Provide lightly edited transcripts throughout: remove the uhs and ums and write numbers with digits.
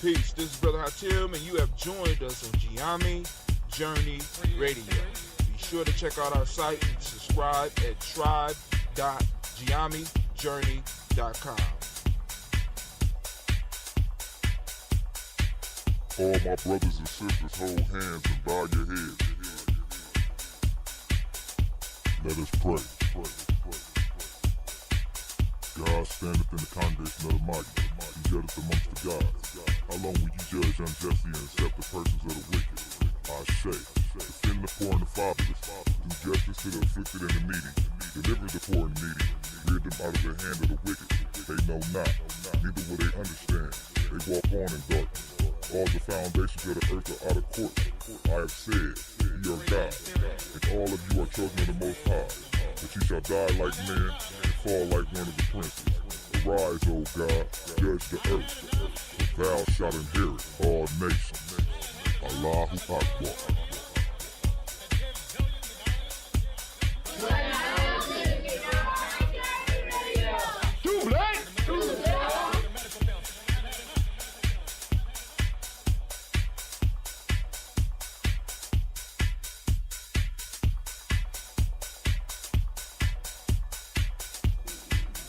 Peace. This is Brother Hatim, and you have joined us on Gye-Nyame Journey Radio. Be sure to check out our site and subscribe at tribe.gyenamejourney.com. All my brothers and sisters, hold hands and bow your heads. Let us pray. God standeth in the congregation of the mighty. He judgeth amongst the gods. How long will you judge unjustly and accept the persons of the wicked? I say, defend the poor and the fatherless. Do justice to the afflicted and the needy. Deliver the poor and needy. Rid them out of the hand of the wicked. They know not, neither will they understand. They walk on in darkness. All the foundations of the earth are out of court. I have said, ye are God, and all of you are children of the Most High. But ye shall die like men, and fall like one of the princes. Arise, O God, judge the earth, for thou shalt inherit all nations. Allahu Akbar.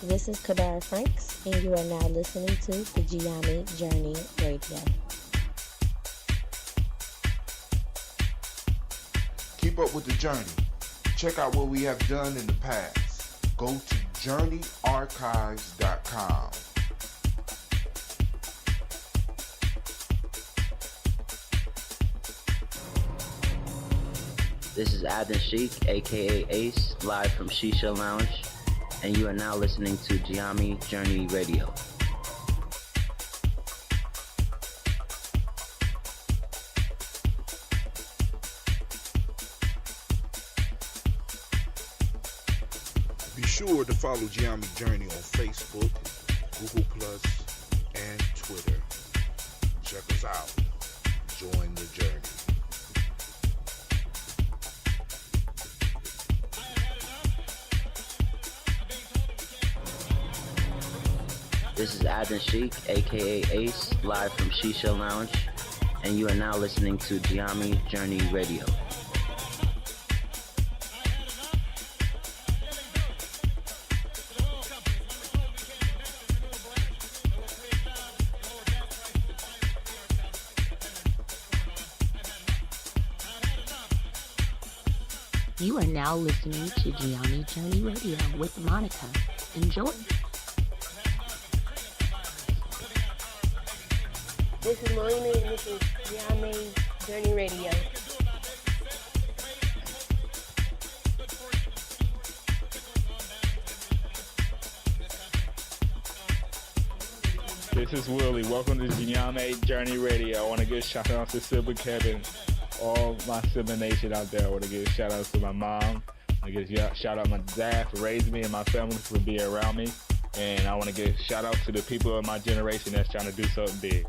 This is Kadar Franks, and you are now listening to the Gye-Nyame Journey Radio. Keep up with the journey. Check out what we have done in the past. Go to journeyarchives.com. This is Adnan Sheik, aka Ace, live from Shisha Lounge, and you are now listening to Gye-Nyame Journey Radio. Be sure to follow Gye-Nyame Journey on Facebook, Google+, and Twitter. Check us out. Join the journey. This is Adnan Sheik, aka Ace, live from Shisha Lounge, and you are now listening to Gye-Nyame Journey Radio. You are now listening to Gye-Nyame Journey Radio with Monica. Enjoy. This is Melina, and this is Gye-Nyame Journey Radio. This is Willie. Welcome to Gye-Nyame Journey Radio. I want to give shout out to Sibling Kevin, all my Sibling Nation out there. I want to give shout out to my mom. I want to give shout out to my dad for raising me and my family for being around me. And I want to give shout out to the people of my generation that's trying to do something big.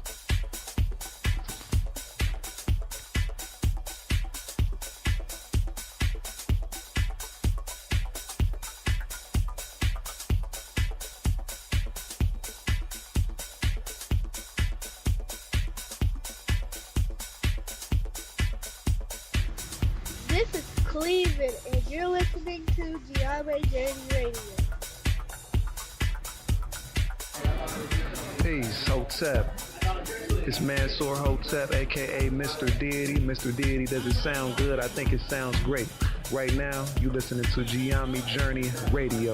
This is Cleveland, and you're listening to Gye-Nyame Journey Radio. Peace, Hotep. It's Mansour Hotep, aka Mr. Deity. Mr. Deity, does it sound good? I think it sounds great. Right now, you listening to Gye-Nyame Journey Radio.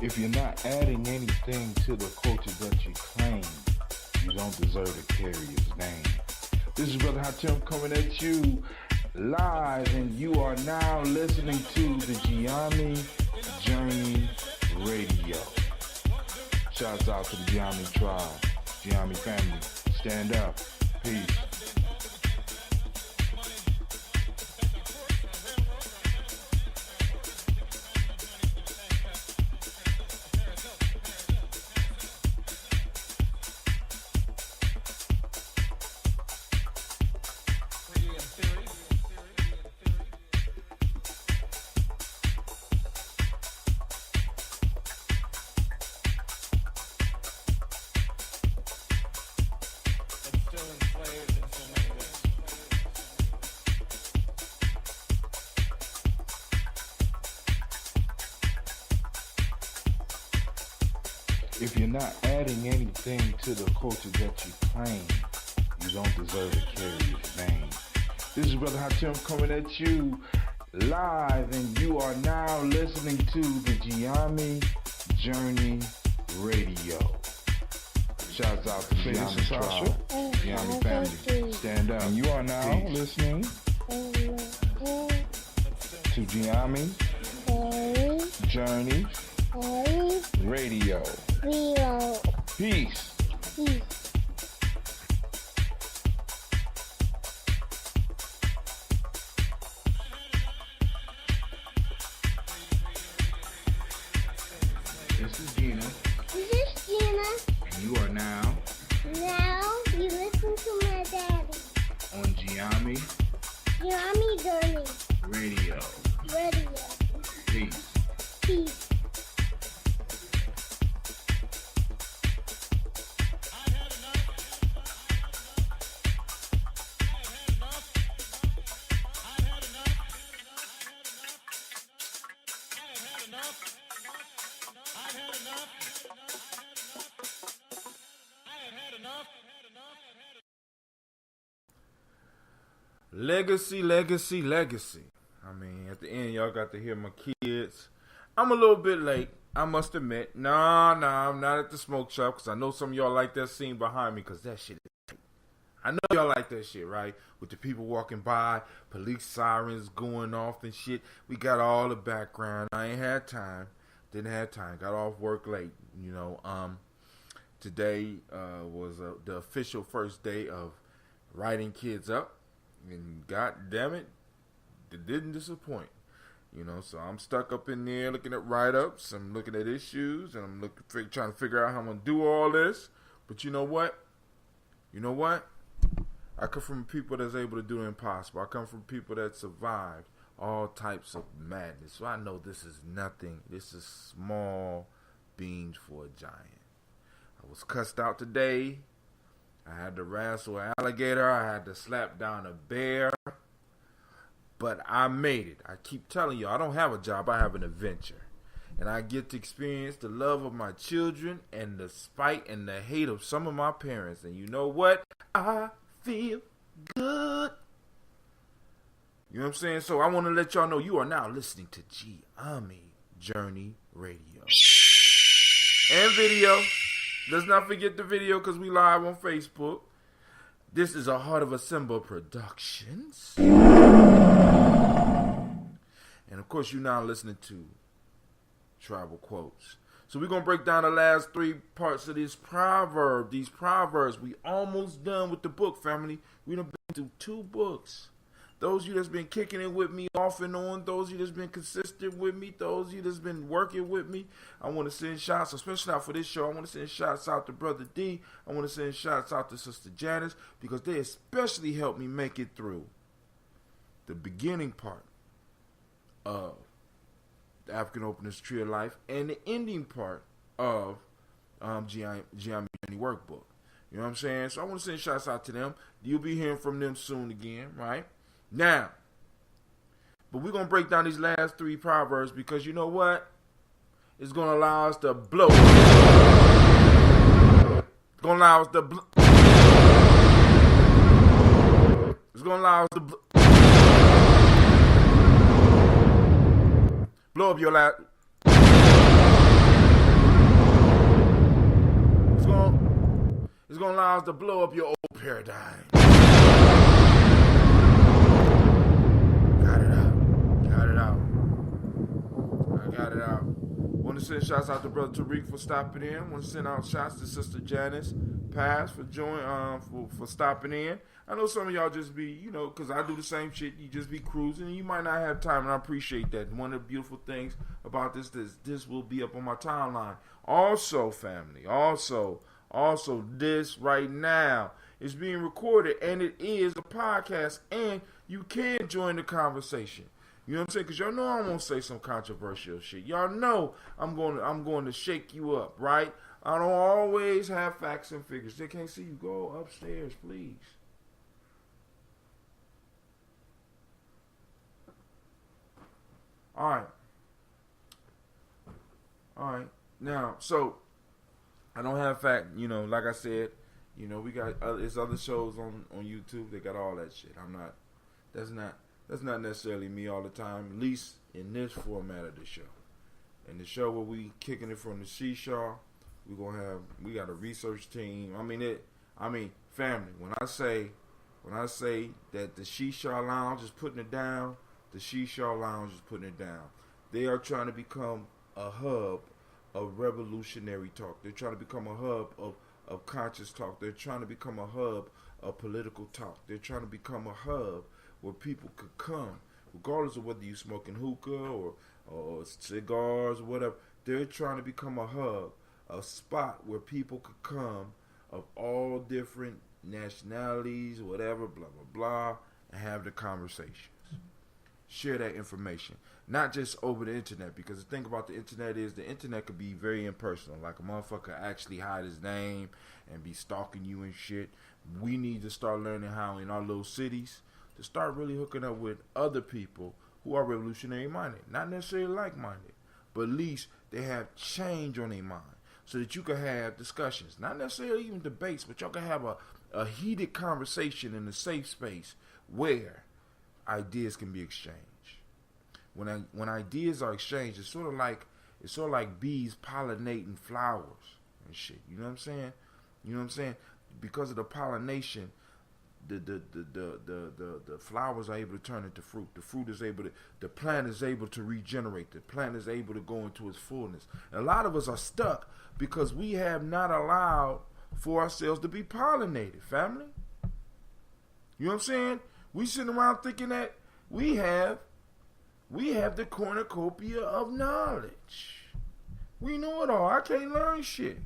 If you're not adding anything to the culture that you claim, you don't deserve to carry his name. This is Brother Hatim coming at you live, and you are now listening to the Gye-Nyame Journey Radio. Shouts out to the Gye-Nyame tribe, Gye-Nyame family. Stand up. Peace. If you're not adding anything to the culture that you claim, you don't deserve to carry his name. This is Brother Hatim coming at you live, and you are now listening to the Gye-Nyame Journey Radio. Shouts out to Gye-Nyame Tribe, Gye-Nyame family. Stand up. And you are now listening to Gye-Nyame Journey Radio. Peace. This is Gina, This is Gina. and you are now Now you listen to my daddy. on Gye-Nyame Gye-Nyame Journey Radio. Radio. Peace. Peace. Legacy, legacy, legacy. I mean, at the end, y'all got to hear my kids. I'm a little bit late, I must admit. Nah, I'm not at the smoke shop because I know some of y'all like that scene behind me because that shit is tight. I know y'all like that shit, right? With the people walking by, police sirens going off and shit. We got all the background. I ain't had time. Didn't have time. Got off work late, you know. Today was the official first day of writing kids up. And god damn it, it didn't disappoint. You know, so I'm stuck up in there looking at write-ups, I'm looking at issues, and I'm trying to figure out how I'm going to do all this. But you know what? I come from people that's able to do the impossible. I come from people that survived all types of madness. So I know this is nothing. This is small beans for a giant. I was cussed out today. I had to wrestle an alligator. I had to slap down a bear. But I made it. I keep telling you, I don't have a job. I have an adventure. And I get to experience the love of my children and the spite and the hate of some of my parents. And you know what? I feel good. You know what I'm saying? So I want to let y'all know you are now listening to Gye-Nyame Journey Radio. And video. Let's not forget the video because we live on Facebook. This is a Heart of a Simba Productions. And of course, you're now listening to Tribal Quotes. So we're going to break down the last three parts of this proverb. These proverbs. We almost done with the book, family. We done been through 2 books. Those of you that's been kicking it with me off and on, those of you that's been consistent with me, those of you that's been working with me, I want to send shots, especially now for this show, I want to send shots out to Brother D. I want to send shots out to Sister Janice because they especially helped me make it through the beginning part of the African Openers Tree of Life and the ending part of Gye-Nyame Workbook. You know what I'm saying? So I want to send shots out to them. You'll be hearing from them soon again, right? Now, but we're going to break down these last 3 proverbs because you know what? It's going to allow us to blow. It's going to allow us to blow. It's going to allow us to blow up your lap. It's going to allow us to blow up your old paradigm. Got it out. Want to send shouts out to Brother Tariq for stopping in. Want to send out shots to Sister Janice Pass for for stopping in. I know some of y'all just be, you know, because I do the same shit. You just be cruising and you might not have time, and I appreciate that. One of the beautiful things about this will be up on my timeline. Also, family, also this right now is being recorded, and it is a podcast, and you can join the conversation. You know what I'm saying? Because y'all know I'm going to say some controversial shit. Y'all know I'm going to shake you up, right? I don't always have facts and figures. They can't see you. Go upstairs, please. All right. Now, so I don't have fact. Like I said, we got it's other shows on YouTube. They got all that shit. I'm not. That's not necessarily me all the time. At least in this format of the show. In the show where we kicking it from the seesaw, we got a research team. Family. When I say that the Shisha Lounge is putting it down, the Shisha Lounge is putting it down. They are trying to become a hub of revolutionary talk. They're trying to become a hub of conscious talk. They're trying to become a hub of political talk. They're trying to become a hub where people could come, regardless of whether you're smoking hookah or cigars or whatever. They're trying to become a hub, a spot where people could come of all different nationalities, whatever, blah, blah, blah, and have the conversations. Share that information. Not just over the internet, because the thing about the internet is the internet could be very impersonal. Like a motherfucker actually hide his name and be stalking you and shit. We need to start learning how in our little cities to start really hooking up with other people who are revolutionary minded. Not necessarily like minded, but at least they have change on their mind. So that you can have discussions. Not necessarily even debates, but y'all can have a heated conversation in a safe space where ideas can be exchanged. When ideas are exchanged, it's sort of like bees pollinating flowers and shit. You know what I'm saying? Because of the pollination, the flowers are able to turn into fruit. The plant is able to regenerate. The plant is able to go into its fullness. And a lot of us are stuck because we have not allowed for ourselves to be pollinated, family. You know what I'm saying? We sitting around thinking that we have the cornucopia of knowledge. We know it all. I can't learn shit.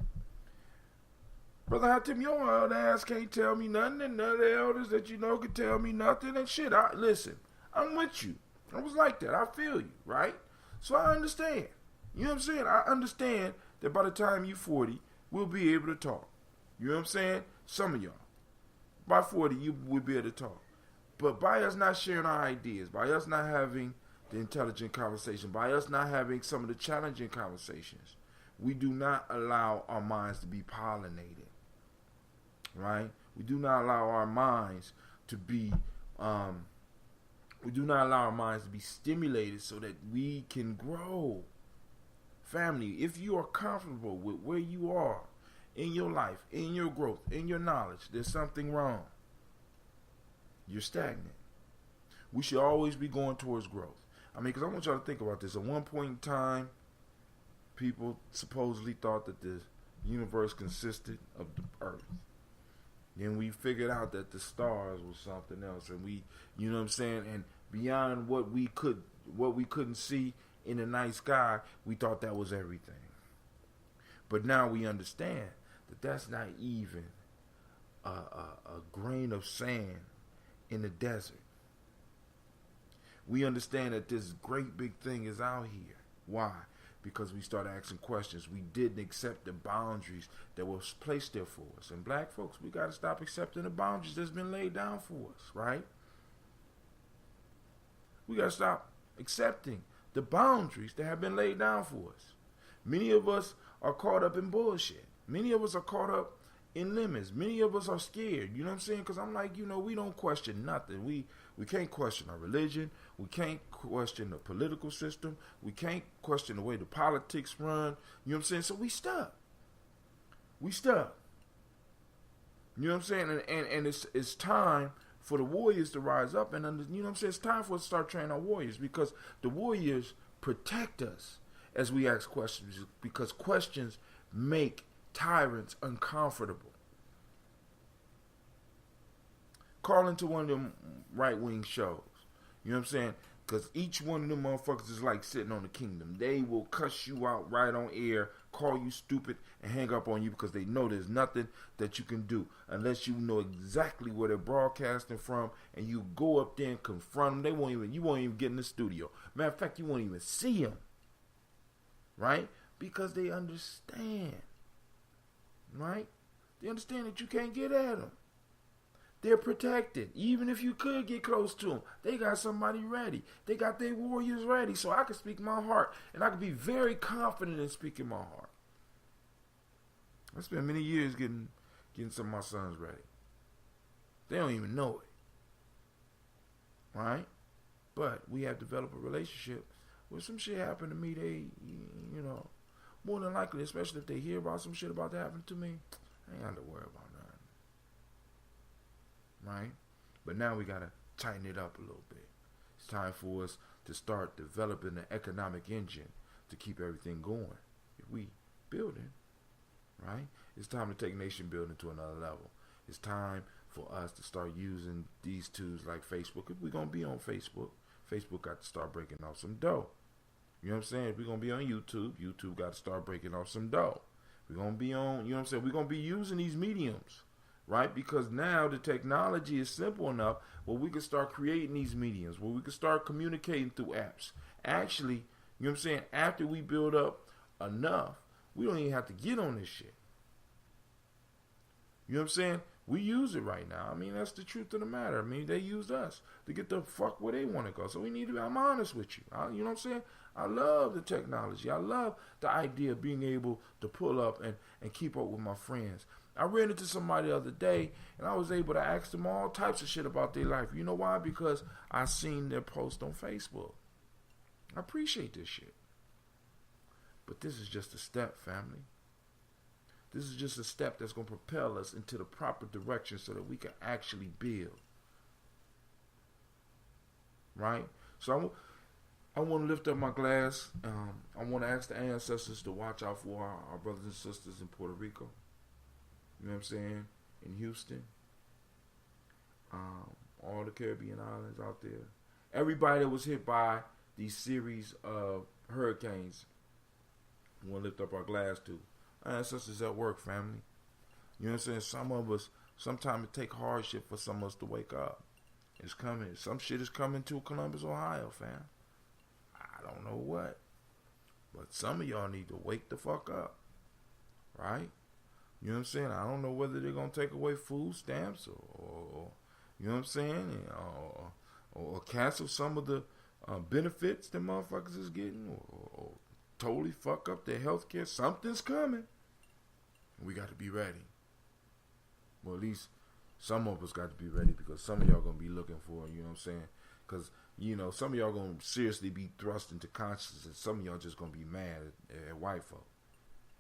Brother Hatim, your old ass can't tell me nothing, and none of the elders that you know can tell me nothing, and shit. Listen, I'm with you. I was like that. I feel you, right? So I understand. You know what I'm saying? I understand that by the time you're 40, we'll be able to talk. You know what I'm saying? Some of y'all. By 40, you will be able to talk. But by us not sharing our ideas, by us not having the intelligent conversation, by us not having some of the challenging conversations, we do not allow our minds to be pollinated. Right? We do not allow our minds to be stimulated so that we can grow. Family, if you are comfortable with where you are in your life, in your growth, in your knowledge, there's something wrong. You're stagnant. We should always be going towards growth. Because I want y'all to think about this. At one point in time, people supposedly thought that the universe consisted of the earth. Then we figured out that the stars was something else, and we, you know what I'm saying, and beyond what we couldn't see in the night sky, we thought that was everything. But now we understand that that's not even a grain of sand in the desert. We understand that this great big thing is out here. Why? Because we started asking questions. We didn't accept the boundaries that were placed there for us. And black folks, we got to stop accepting the boundaries that's been laid down for us, right? We got to stop accepting the boundaries that have been laid down for us. Many of us are caught up in bullshit. Many of us are caught up in limits. Many of us are scared. You know what I'm saying? Because I'm like, we don't question nothing. We can't question our religion. We can't question the political system. We can't question the way the politics run. You know what I'm saying? So we stuck. We stuck. You know what I'm saying? And it's time for the warriors to rise up. And, you know what I'm saying? It's time for us to start training our warriors, because the warriors protect us as we ask questions, because questions make tyrants uncomfortable. Call into one of them right-wing shows. You know what I'm saying? Because each one of them motherfuckers is like sitting on the kingdom. They will cuss you out right on air, call you stupid, and hang up on you because they know there's nothing that you can do unless you know exactly where they're broadcasting from, and you go up there and confront them. You won't even get in the studio. Matter of fact, you won't even see them. Right? Because they understand. Right? They understand that you can't get at them. They're protected. Even if you could get close to them, they got somebody ready. They got their warriors ready. So I can speak my heart. And I can be very confident in speaking my heart. I spent many years getting some of my sons ready. They don't even know it. Right? But we have developed a relationship where some shit happened to me, they, more than likely, especially if they hear about some shit about to happen to me, I ain't got to worry about nothing. Right? But now we got to tighten it up a little bit. It's time for us to start developing an economic engine to keep everything going. If we building, right? It's time to take nation building to another level. It's time for us to start using these tools like Facebook. If we're going to be on Facebook, Facebook got to start breaking off some dough. You know what I'm saying? If we're going to be on YouTube, YouTube got to start breaking off some dough. We're going to be on, we're going to be using these mediums, right? Because now the technology is simple enough where we can start creating these mediums, where we can start communicating through apps. Actually, you know what I'm saying? After we build up enough, we don't even have to get on this shit. You know what I'm saying? We use it right now. I mean, that's the truth of the matter. I mean, they used us to get the fuck where they want to go. So we need to be, I'm honest with you. You know what I'm saying? I love the technology. I love the idea of being able to pull up and keep up with my friends. I ran into somebody the other day, and I was able to ask them all types of shit about their life. You know why? Because I seen their post on Facebook. I appreciate this shit. But this is just a step, family. This is just a step that's going to propel us into the proper direction so that we can actually build. Right? So I want to lift up my glass. I want to ask the ancestors to watch out for our brothers and sisters in Puerto Rico. You know what I'm saying? In Houston. All the Caribbean islands out there. Everybody that was hit by these series of hurricanes, I want to lift up our glass to. Our ancestors at work, family. You know what I'm saying? Some of us, sometimes it take hardship for some of us to wake up. It's coming. Some shit is coming to Columbus, Ohio, fam. I don't know what. But some of y'all need to wake the fuck up. Right? You know what I'm saying? I don't know whether they're going to take away food stamps or you know what I'm saying? Or cancel some of the benefits that motherfuckers is getting or totally fuck up their health care. Something's coming. We got to be ready. Well, at least some of us got to be ready because some of y'all going to be looking for it, you know what I'm saying? Because, some of y'all going to seriously be thrust into consciousness and some of y'all just going to be mad at white folk.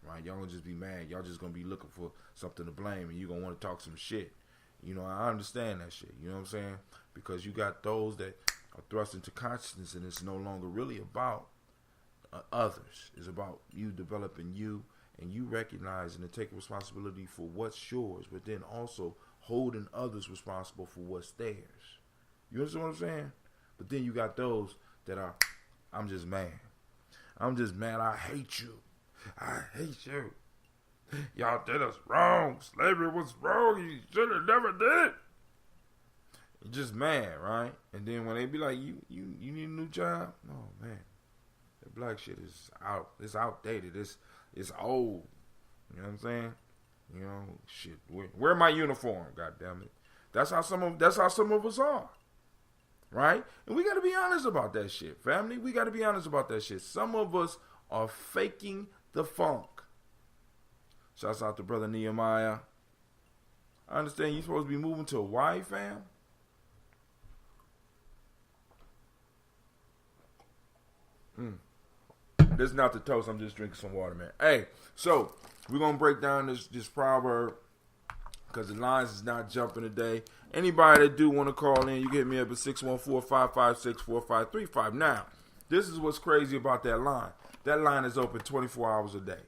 Right? Y'all going to just be mad. Y'all just going to be looking for something to blame and you going to want to talk some shit. I understand that shit. You know what I'm saying? Because you got those that are thrust into consciousness and it's no longer really about others. It's about you developing you and you recognizing and taking responsibility for what's yours, but then also holding others responsible for what's theirs. You understand what I'm saying? But then you got those that are, I'm just mad. I'm just mad. I hate you. I hate you. Y'all did us wrong. Slavery was wrong. You should have never did it. You're just mad, right? And then when they be like, you need a new job? Oh, man. That black shit is out. It's outdated. It's old. You know what I'm saying? Shit. Wear my uniform, goddammit. That's how some of us are. Right? And we got to be honest about that shit, family. We got to be honest about that shit. Some of us are faking the funk. Shouts out to Brother Nehemiah. I understand you're supposed to be moving to Hawaii, fam. This is not the toast. I'm just drinking some water, man. Hey, so we're going to break down this proverb because the lines is not jumping today. Anybody that do want to call in, you get me up at 614-556-4535. Now, this is what's crazy about that line. That line is open 24 hours a day.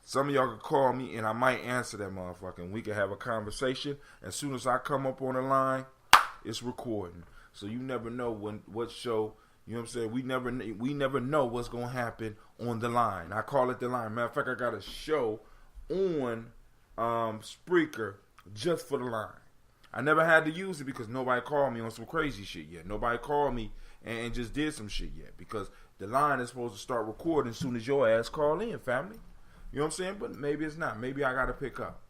Some of y'all can call me and I might answer that motherfucker and we can have a conversation. As soon as I come up on the line, it's recording. So you never know what show, you know what I'm saying? We never know what's going to happen on the line. I call it the line. Matter of fact, I got a show on Spreaker just for the line. I never had to use it because nobody called me on some crazy shit yet. Nobody called me and just did some shit yet because the line is supposed to start recording as soon as your ass call in, family. You know what I'm saying? But maybe it's not. Maybe I got to pick up.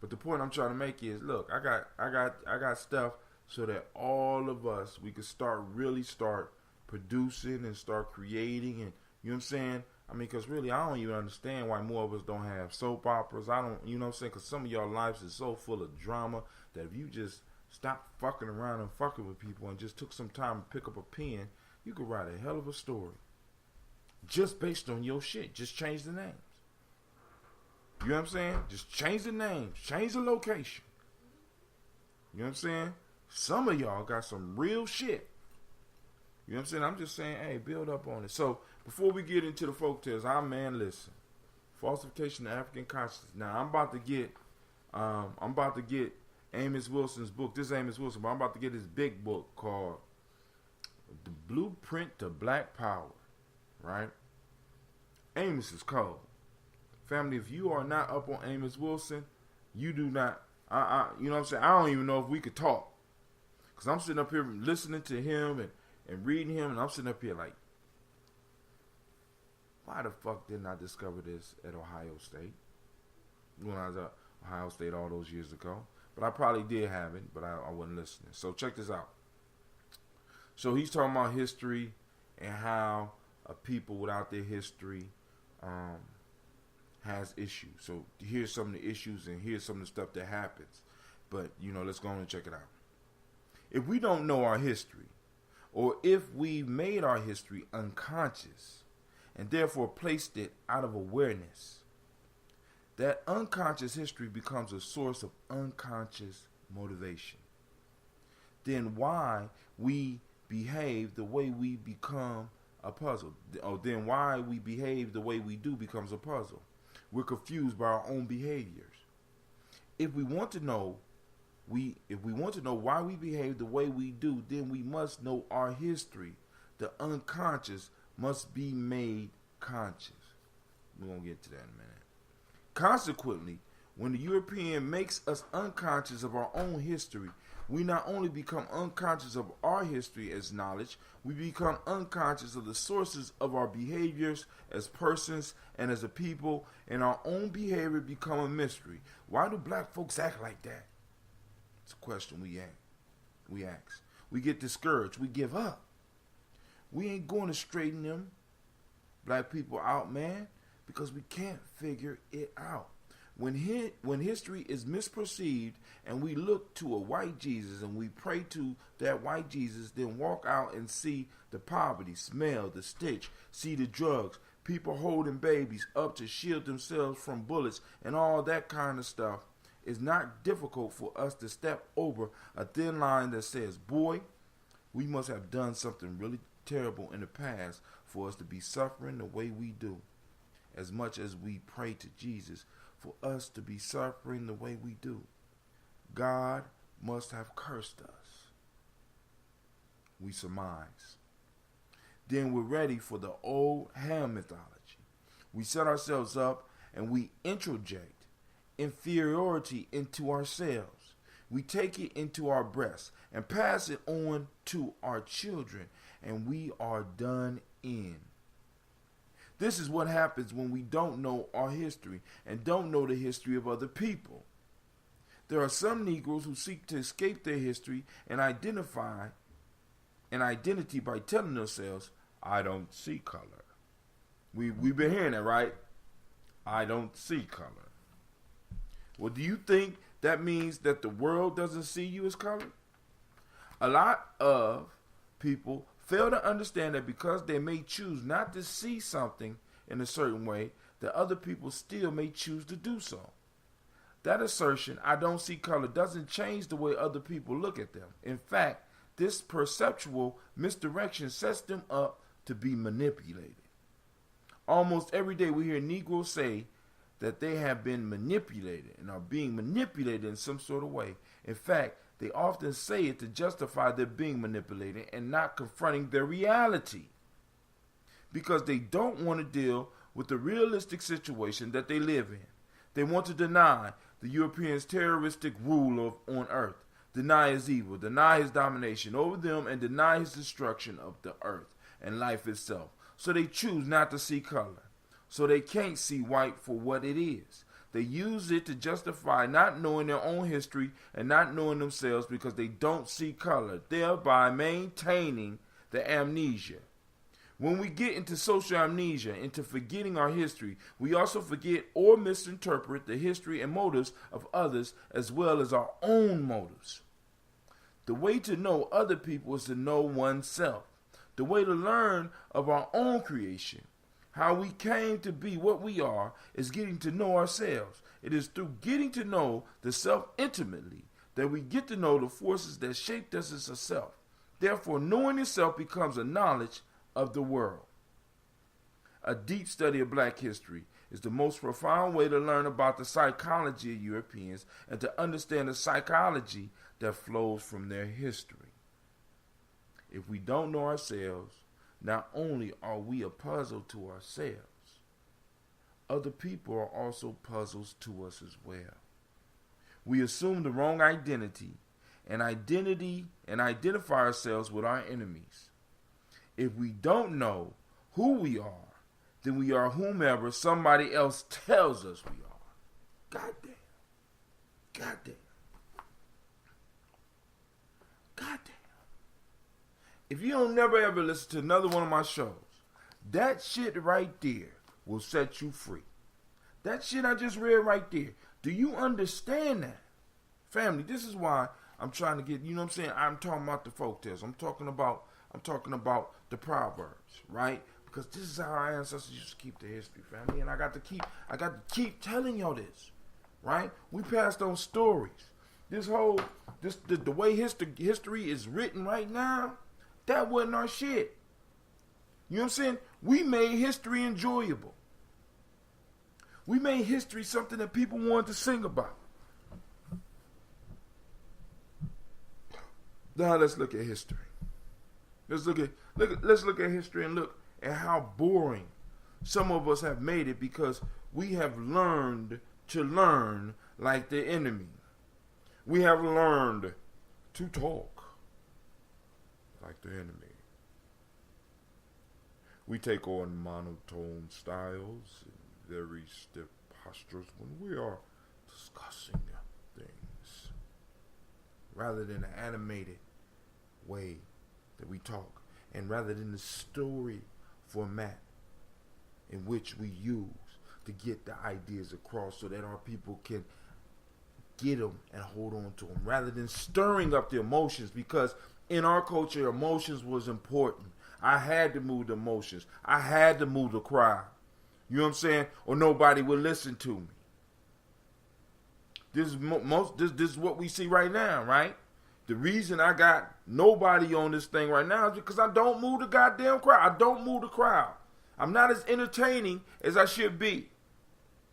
But the point I'm trying to make is, look, I got stuff so that all of us, we can start producing and start creating and, you know what I'm saying, I mean, because really, I don't even understand why more of us don't have soap operas. I don't, you know what I'm saying? Because some of y'all lives is so full of drama that if you just stop fucking around and fucking with people and just took some time to pick up a pen, you could write a hell of a story. Just based on your shit. Just change the names. You know what I'm saying? Just change the names. Change the location. You know what I'm saying? Some of y'all got some real shit. You know what I'm saying? I'm just saying, hey, build up on it. So, before we get into the folk tales, listen. Falsification of African Consciousness. Now, I'm about to get Amos Wilson's book. This is Amos Wilson, but I'm about to get his big book called The Blueprint to Black Power. Right? Amos is cold. Family, if you are not up on Amos Wilson, you do not, you know what I'm saying? I don't even know if we could talk. Because I'm sitting up here listening to him and reading him, and I'm sitting up here like, why the fuck didn't I discover this at Ohio State? When I was at Ohio State all those years ago. But I probably did have it, but I wasn't listening. So check this out. So he's talking about history and how people without their history has issues. So here's some of the issues and here's some of the stuff that happens. But, you know, let's go on and check it out. If we don't know our history, or if we made our history unconscious and therefore placed it out of awareness, that unconscious history becomes a source of unconscious motivation. Then why we behave the way we become a puzzle. Or then why we behave the way we do becomes a puzzle. We're confused by our own behaviors. If we want to know why we behave the way we do, then we must know our history. The unconscious must be made conscious. We're going to get to that in a minute. Consequently, when the European makes us unconscious of our own history, we not only become unconscious of our history as knowledge, we become unconscious of the sources of our behaviors as persons and as a people, and our own behavior become a mystery. Why do black folks act like that? It's a question we ask. We get discouraged. We give up. We ain't going to straighten them black people out, man, because we can't figure it out. When history is misperceived and we look to a white Jesus and we pray to that white Jesus, then walk out and see the poverty, smell the stench, see the drugs, people holding babies up to shield themselves from bullets and all that kind of stuff, it's not difficult for us to step over a thin line that says, boy, we must have done something really terrible in the past for us to be suffering the way we do. As much as we pray to Jesus for us to be suffering the way we do, God must have cursed us. We surmise. Then we're ready for the old Ham mythology. We set ourselves up and we introject inferiority into ourselves. We take it into our breasts and pass it on to our children, and we are done in. This is what happens when we don't know our history and don't know the history of other people. There are some Negroes who seek to escape their history and identify an identity by telling themselves, I don't see color. We've been hearing that, right? I don't see color. Well, do you think that means that the world doesn't see you as color? A lot of people fail to understand that because they may choose not to see something in a certain way, that other people still may choose to do so. That assertion, I don't see color, doesn't change the way other people look at them. In fact, this perceptual misdirection sets them up to be manipulated. Almost every day we hear Negroes say that they have been manipulated and are being manipulated in some sort of way. In fact, they often say it to justify their being manipulated and not confronting their reality, because they don't want to deal with the realistic situation that they live in. They want to deny the Europeans' terroristic rule on earth, deny his evil, deny his domination over them, and deny his destruction of the earth and life itself. So they choose not to see color. So they can't see white for what it is. They use it to justify not knowing their own history and not knowing themselves because they don't see color, thereby maintaining the amnesia. When we get into social amnesia, into forgetting our history, we also forget or misinterpret the history and motives of others as well as our own motives. The way to know other people is to know oneself. The way to learn of our own creation, how we came to be what we are, is getting to know ourselves. It is through getting to know the self intimately that we get to know the forces that shaped us as a self. Therefore, knowing yourself becomes a knowledge of the world. A deep study of black history is the most profound way to learn about the psychology of Europeans and to understand the psychology that flows from their history. If we don't know ourselves, not only are we a puzzle to ourselves, other people are also puzzles to us as well. We assume the wrong identity and identify ourselves with our enemies. If we don't know who we are, then we are whomever somebody else tells us we are. Goddamn. Goddamn. Goddamn. If you don't never ever listen to another one of my shows, that shit right there will set you free. That shit I just read right there. Do you understand that? Family, this is why I'm trying to get, you know what I'm saying? I'm talking about the folktales. I'm talking about the proverbs, right? Because this is how our ancestors used to keep the history, family. And I got to keep telling y'all this, right? We passed on stories. The way history is written right now, that wasn't our shit. You know what I'm saying? We made history enjoyable. We made history something that people wanted to sing about. Now let's look at history. Let's look at history and look at how boring some of us have made it because we have learned to learn like the enemy. We have learned to talk like the enemy. We take on monotone styles and very stiff postures when we are discussing things, rather than an animated way that we talk, and rather than the story format in which we use to get the ideas across so that our people can get them and hold on to them, rather than stirring up the emotions, because in our culture, emotions was important. I had to move the emotions. I had to move the crowd. You know what I'm saying? Or nobody would listen to me. This is what we see right now, right? The reason I got nobody on this thing right now is because I don't move the goddamn crowd. I don't move the crowd. I'm not as entertaining as I should be.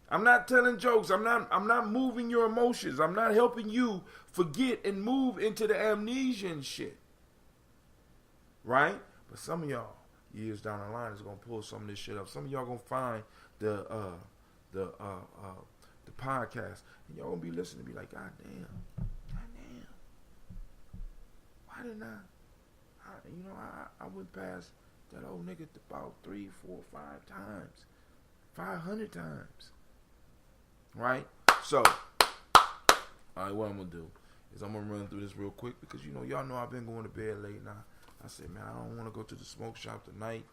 I'm not telling jokes. I'm not moving your emotions. I'm not helping you forget and move into the amnesia and shit. Right? But some of y'all, years down the line, is gonna pull some of this shit up. Some of y'all gonna find the podcast, and y'all gonna be listening to me like, God damn. Why didn't I went past that old nigga about 3, 4, 5 times, 500 times, right? So, all right, what I'm gonna do is I'm gonna run through this real quick because y'all know I've been going to bed late now. I said, man, I don't want to go to the smoke shop tonight.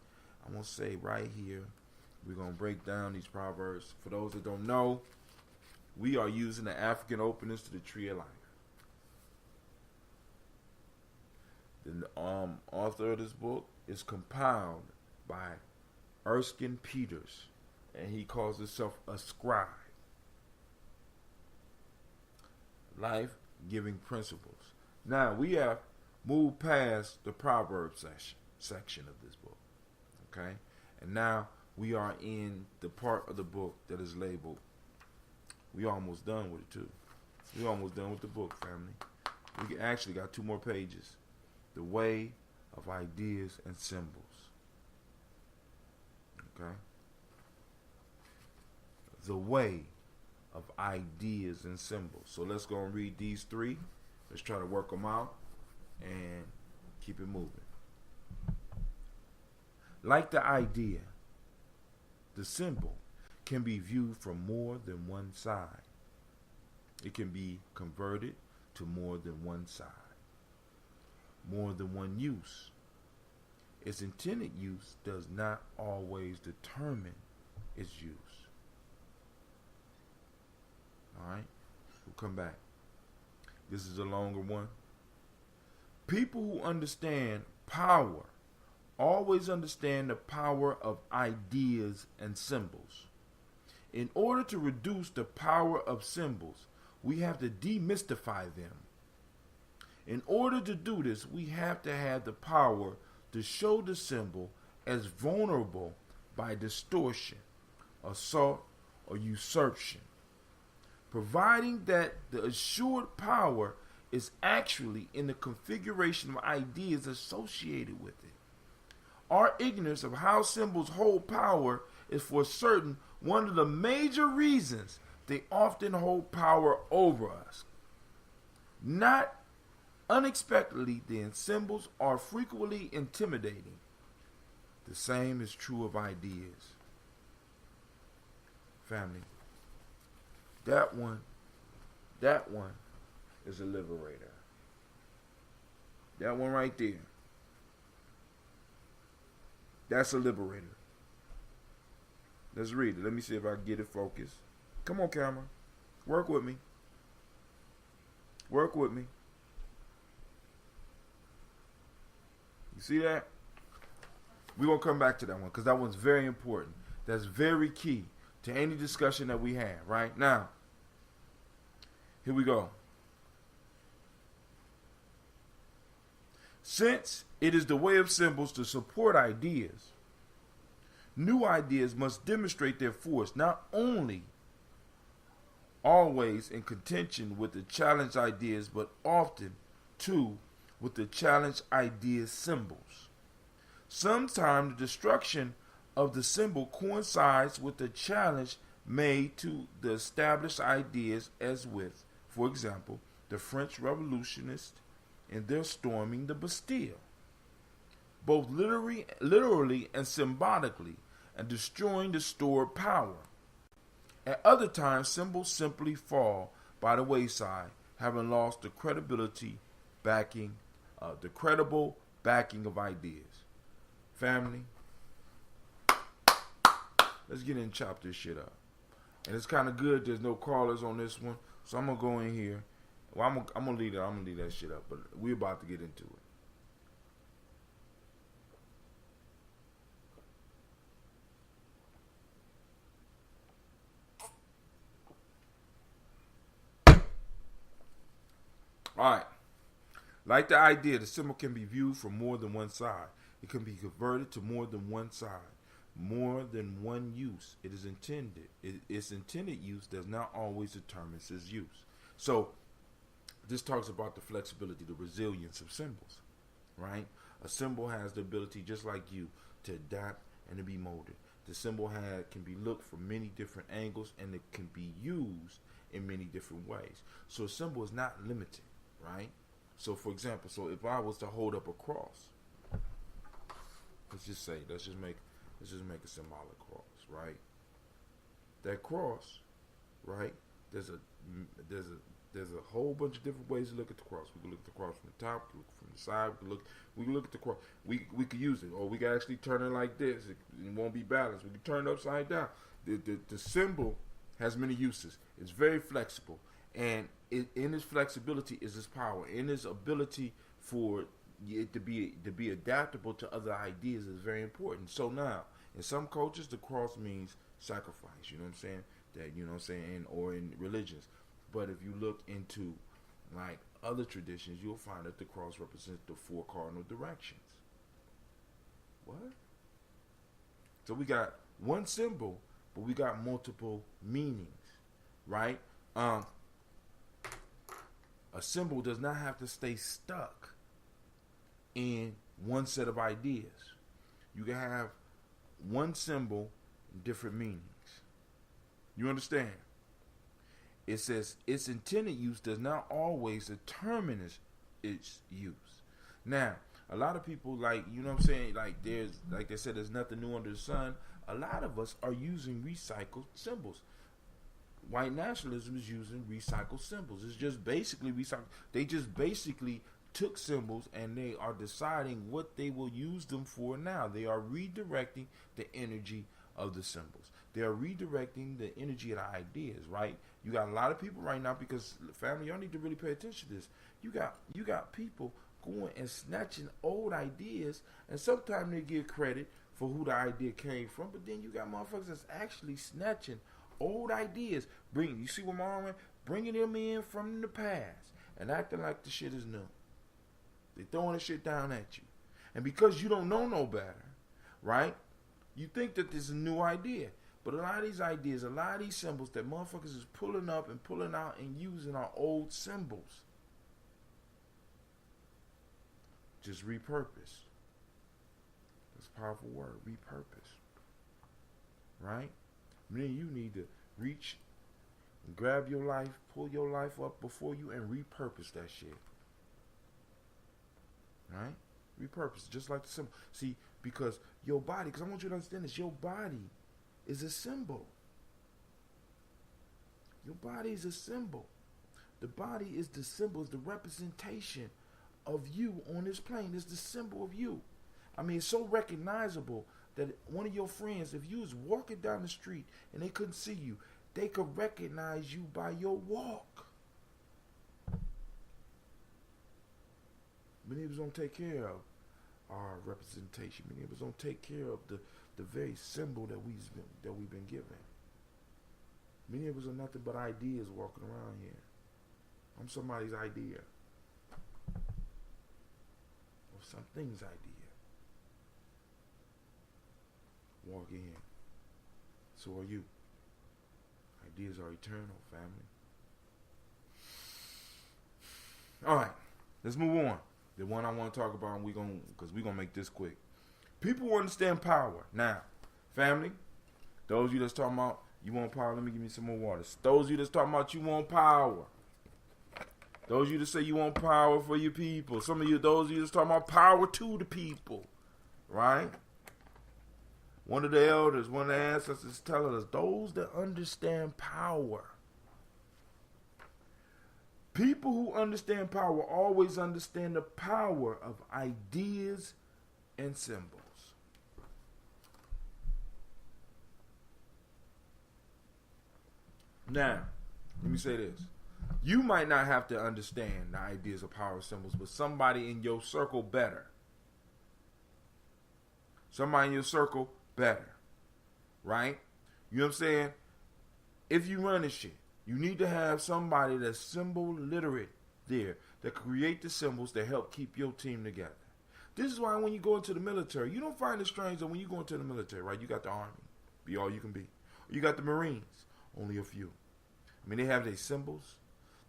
I'm gonna say right here, we're gonna break down these proverbs. For those that don't know, we are using the African openings to the Tree of Life. The author of this book is compiled by Erskine Peters, and he calls himself a scribe. Life-giving principles. Now, we have moved past the Proverbs section of this book, okay? And now we are in the part of the book that is labeled, we almost done with it too. We almost done with the book, family. We actually got 2 more pages. The way of ideas and symbols. Okay? The way of ideas and symbols. So let's go and read these 3. Let's try to work them out and keep it moving. Like the idea, the symbol can be viewed from more than one side. It can be converted to more than one side. More than one use. its intended use does not always determine its use. Alright? We'll come back. This is a longer one. People who understand power always understand the power of ideas and symbols. In order to reduce the power of symbols, we have to demystify them. In order to do this, we have to have the power to show the symbol as vulnerable by distortion, assault, or usurpation, providing that the assured power is actually in the configuration of ideas associated with it. Our ignorance of how symbols hold power is for certain one of the major reasons they often hold power over us. Not unexpectedly, then, symbols are frequently intimidating. The same is true of ideas. Family, that one is a liberator. That one right there. That's a liberator. Let's read it. Let me see if I can get it focused. Come on, camera. Work with me. Work with me. You see that? We're going to come back to that one because that one's very important. That's very key to any discussion that we have, right? Now, here we go. Since it is the way of symbols to support ideas, new ideas must demonstrate their force not only always in contention with the challenged ideas, but often, too, with the challenged ideas symbols. Sometimes the destruction of the symbol coincides with the challenge made to the established ideas, as with, for example, the French revolutionists in their storming the Bastille, both literally and symbolically, and destroying the stored power. At other times, symbols simply fall by the wayside, having lost the credible backing of ideas. Family, let's get in and chop this shit up. And it's kind of good there's no callers on this one, so I'm gonna go in here. Well, I'm gonna leave that shit up, but we're about to get into it. Alright. Like the idea, the symbol can be viewed from more than one side. It can be converted to more than one side, more than one use. Its intended use does not always determine its use. So, this talks about the flexibility, the resilience of symbols, right? A symbol has the ability, just like you, to adapt and to be molded. The symbol can be looked from many different angles, and it can be used in many different ways. So a symbol is not limited, right? So for example, if I was to hold up a cross, let's just make a symbolic cross, right? That cross, right? There's a whole bunch of different ways to look at the cross. We can look at the cross from the top, we can look from the side, we can look at the cross. We could use it, or we can actually turn it like this. It won't be balanced. We can turn it upside down. The symbol has many uses. It's very flexible, and in its flexibility is its power. In its ability for it to be adaptable to other ideas is very important. So now, in some cultures, the cross means sacrifice. You know what I'm saying? That, you know what I'm saying, or in religions. But if you look into like other traditions, you'll find that the cross represents the four cardinal directions. What? So we got one symbol, but we got multiple meanings, right? A symbol does not have to stay stuck in one set of ideas. You can have one symbol, different meanings. You understand? It says its intended use does not always determine its use. Now, a lot of people, like, you know what I'm saying, like they said, there's nothing new under the sun. A lot of us are using recycled symbols. White nationalism is using recycled symbols. It's just basically recycled. They just basically took symbols and they are deciding what they will use them for now. They are redirecting the energy of the symbols. They are redirecting the energy of the ideas, right? You got a lot of people right now, because family, y'all need to really pay attention to this. You got people going and snatching old ideas, and sometimes they give credit for who the idea came from, but then you got motherfuckers that's actually snatching old ideas, you see what my arm went? Bringing them in from the past and acting like the shit is new. They throwing the shit down at you. And because you don't know no better, right? You think that this is a new idea. But a lot of these ideas, a lot of these symbols that motherfuckers is pulling up and pulling out and using are old symbols. Just repurpose. That's a powerful word, repurpose. Right? Then you need to reach and grab your life, pull your life up before you, and repurpose that shit. Right? Repurpose, just like the symbol. See, because your body, because I want you to understand this, your body is a symbol. Your body is a symbol. The body is the symbol, is the representation of you on this plane. It's the symbol of you. I mean, it's so recognizable that one of your friends, if you was walking down the street and they couldn't see you, they could recognize you by your walk. Many of us don't take care of our representation. Many of us don't take care of the very symbol that we've been given. Many of us are nothing but ideas walking around here. I'm somebody's idea. Or something's idea. Walk in. So are you. Ideas are eternal, family. All right, let's move on. The one I want to talk about, because we're gonna make this quick. People understand power. Now, family, those of you that's talking about you want power, let me give me some more water. Those of you that's talking about you want power. Those of you that say you want power for your people. Some of you, those of you that's talking about power to the people. Right? One of the elders, one of the ancestors telling us, those that understand power. People who understand power always understand the power of ideas and symbols. Now, let me say this. You might not have to understand the ideas of power symbols, but somebody in your circle better. Somebody in your circle better. Right? You know what I'm saying? If you run this shit, you need to have somebody that's symbol literate there that create the symbols that help keep your team together. This is why when you go into the military, you don't find it strange that when you go into the military, right? You got the Army, be all you can be. You got the Marines, only a few. I mean, they have their symbols.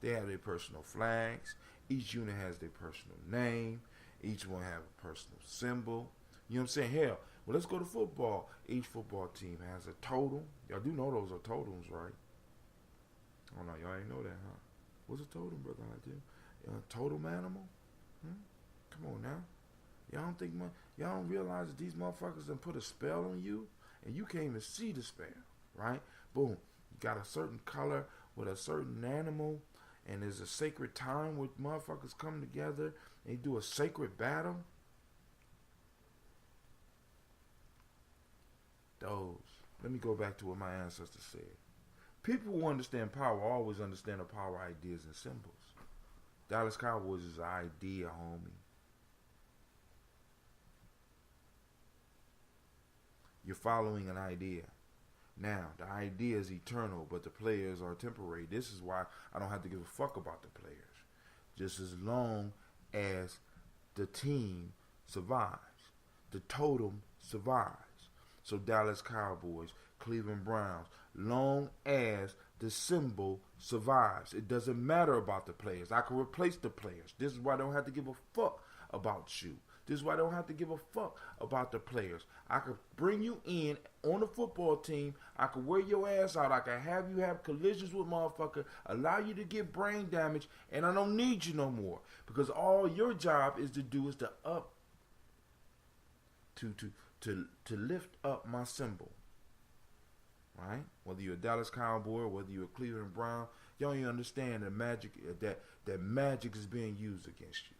They have their personal flags. Each unit has their personal name. Each one have a personal symbol. You know what I'm saying? Hell, well, let's go to football. Each football team has a totem. Y'all do know those are totems, right? Oh, no, y'all ain't know that, huh? What's a totem, brother? Totem animal? Come on now. Y'all don't realize that these motherfuckers done put a spell on you and you can't even see the spell, right? Boom. You got a certain color with a certain animal, and there's a sacred time where motherfuckers come together and they do a sacred battle. Let me go back to what my ancestors said. People who understand power always understand the power ideas and symbols. Dallas Cowboys is an idea, homie. You're following an idea. Now, the idea is eternal, but the players are temporary. This is why I don't have to give a fuck about the players. Just as long as the team survives. The totem survives. So Dallas Cowboys, Cleveland Browns, long as the symbol survives. It doesn't matter about the players. I can replace the players. This is why I don't have to give a fuck about you. This is why I don't have to give a fuck about the players. I could bring you in on the football team. I could wear your ass out. I could have you have collisions with motherfucker, allow you to get brain damage, and I don't need you no more. Because all your job is to do is to lift up my symbol. Right? Whether you're a Dallas Cowboy or whether you're a Cleveland Brown, y'all don't even understand the magic that magic is being used against you.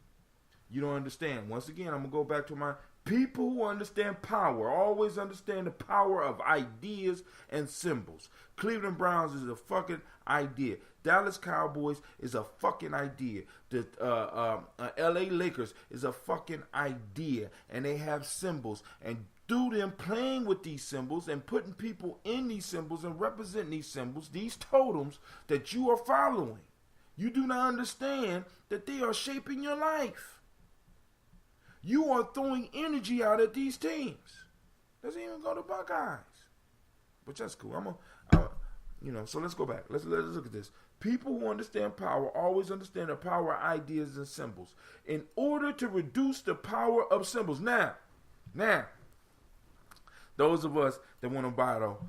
You don't understand. Once again, I'm going to go back to my people who understand power. Always understand the power of ideas and symbols. Cleveland Browns is a fucking idea. Dallas Cowboys is a fucking idea. The LA Lakers is a fucking idea. And they have symbols. And through them playing with these symbols and putting people in these symbols and representing these symbols, these totems that you are following, you do not understand that they are shaping your life. You are throwing energy out at these teams. Doesn't even go to Buckeyes. But that's cool. So let's go back. Let's look at this. People who understand power always understand the power of ideas and symbols. In order to reduce the power of symbols. Now, those of us that want to battle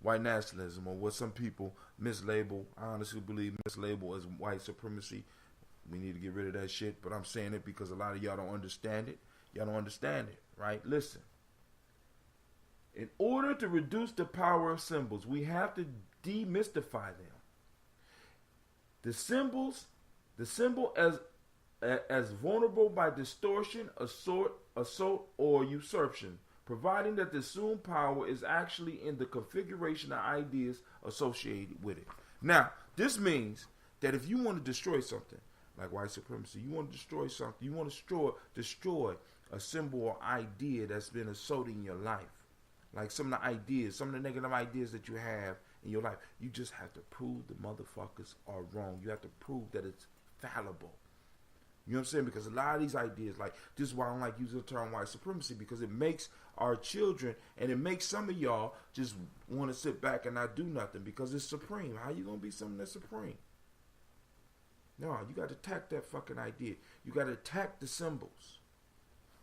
white nationalism, or what some people mislabel, I honestly believe mislabel as white supremacy. We need to get rid of that shit, but I'm saying it because a lot of y'all don't understand it. Y'all don't understand it, right? Listen. In order to reduce the power of symbols, we have to demystify them. The symbol as vulnerable by distortion, assault, or usurpation, providing that the assumed power is actually in the configuration of ideas associated with it. Now, this means that if you want to destroy something, like white supremacy, you want to destroy something, you want to destroy a symbol or idea that's been assaulting your life. Like some of the ideas, some of the negative ideas that you have in your life, you just have to prove the motherfuckers are wrong. You have to prove that it's fallible. You know what I'm saying? Because a lot of these ideas, like, this is why I don't like using the term white supremacy, because it makes our children, and it makes some of y'all just want to sit back and not do nothing because it's supreme. How you going to be something that's supreme? No, you got to attack that fucking idea. You got to attack the symbols,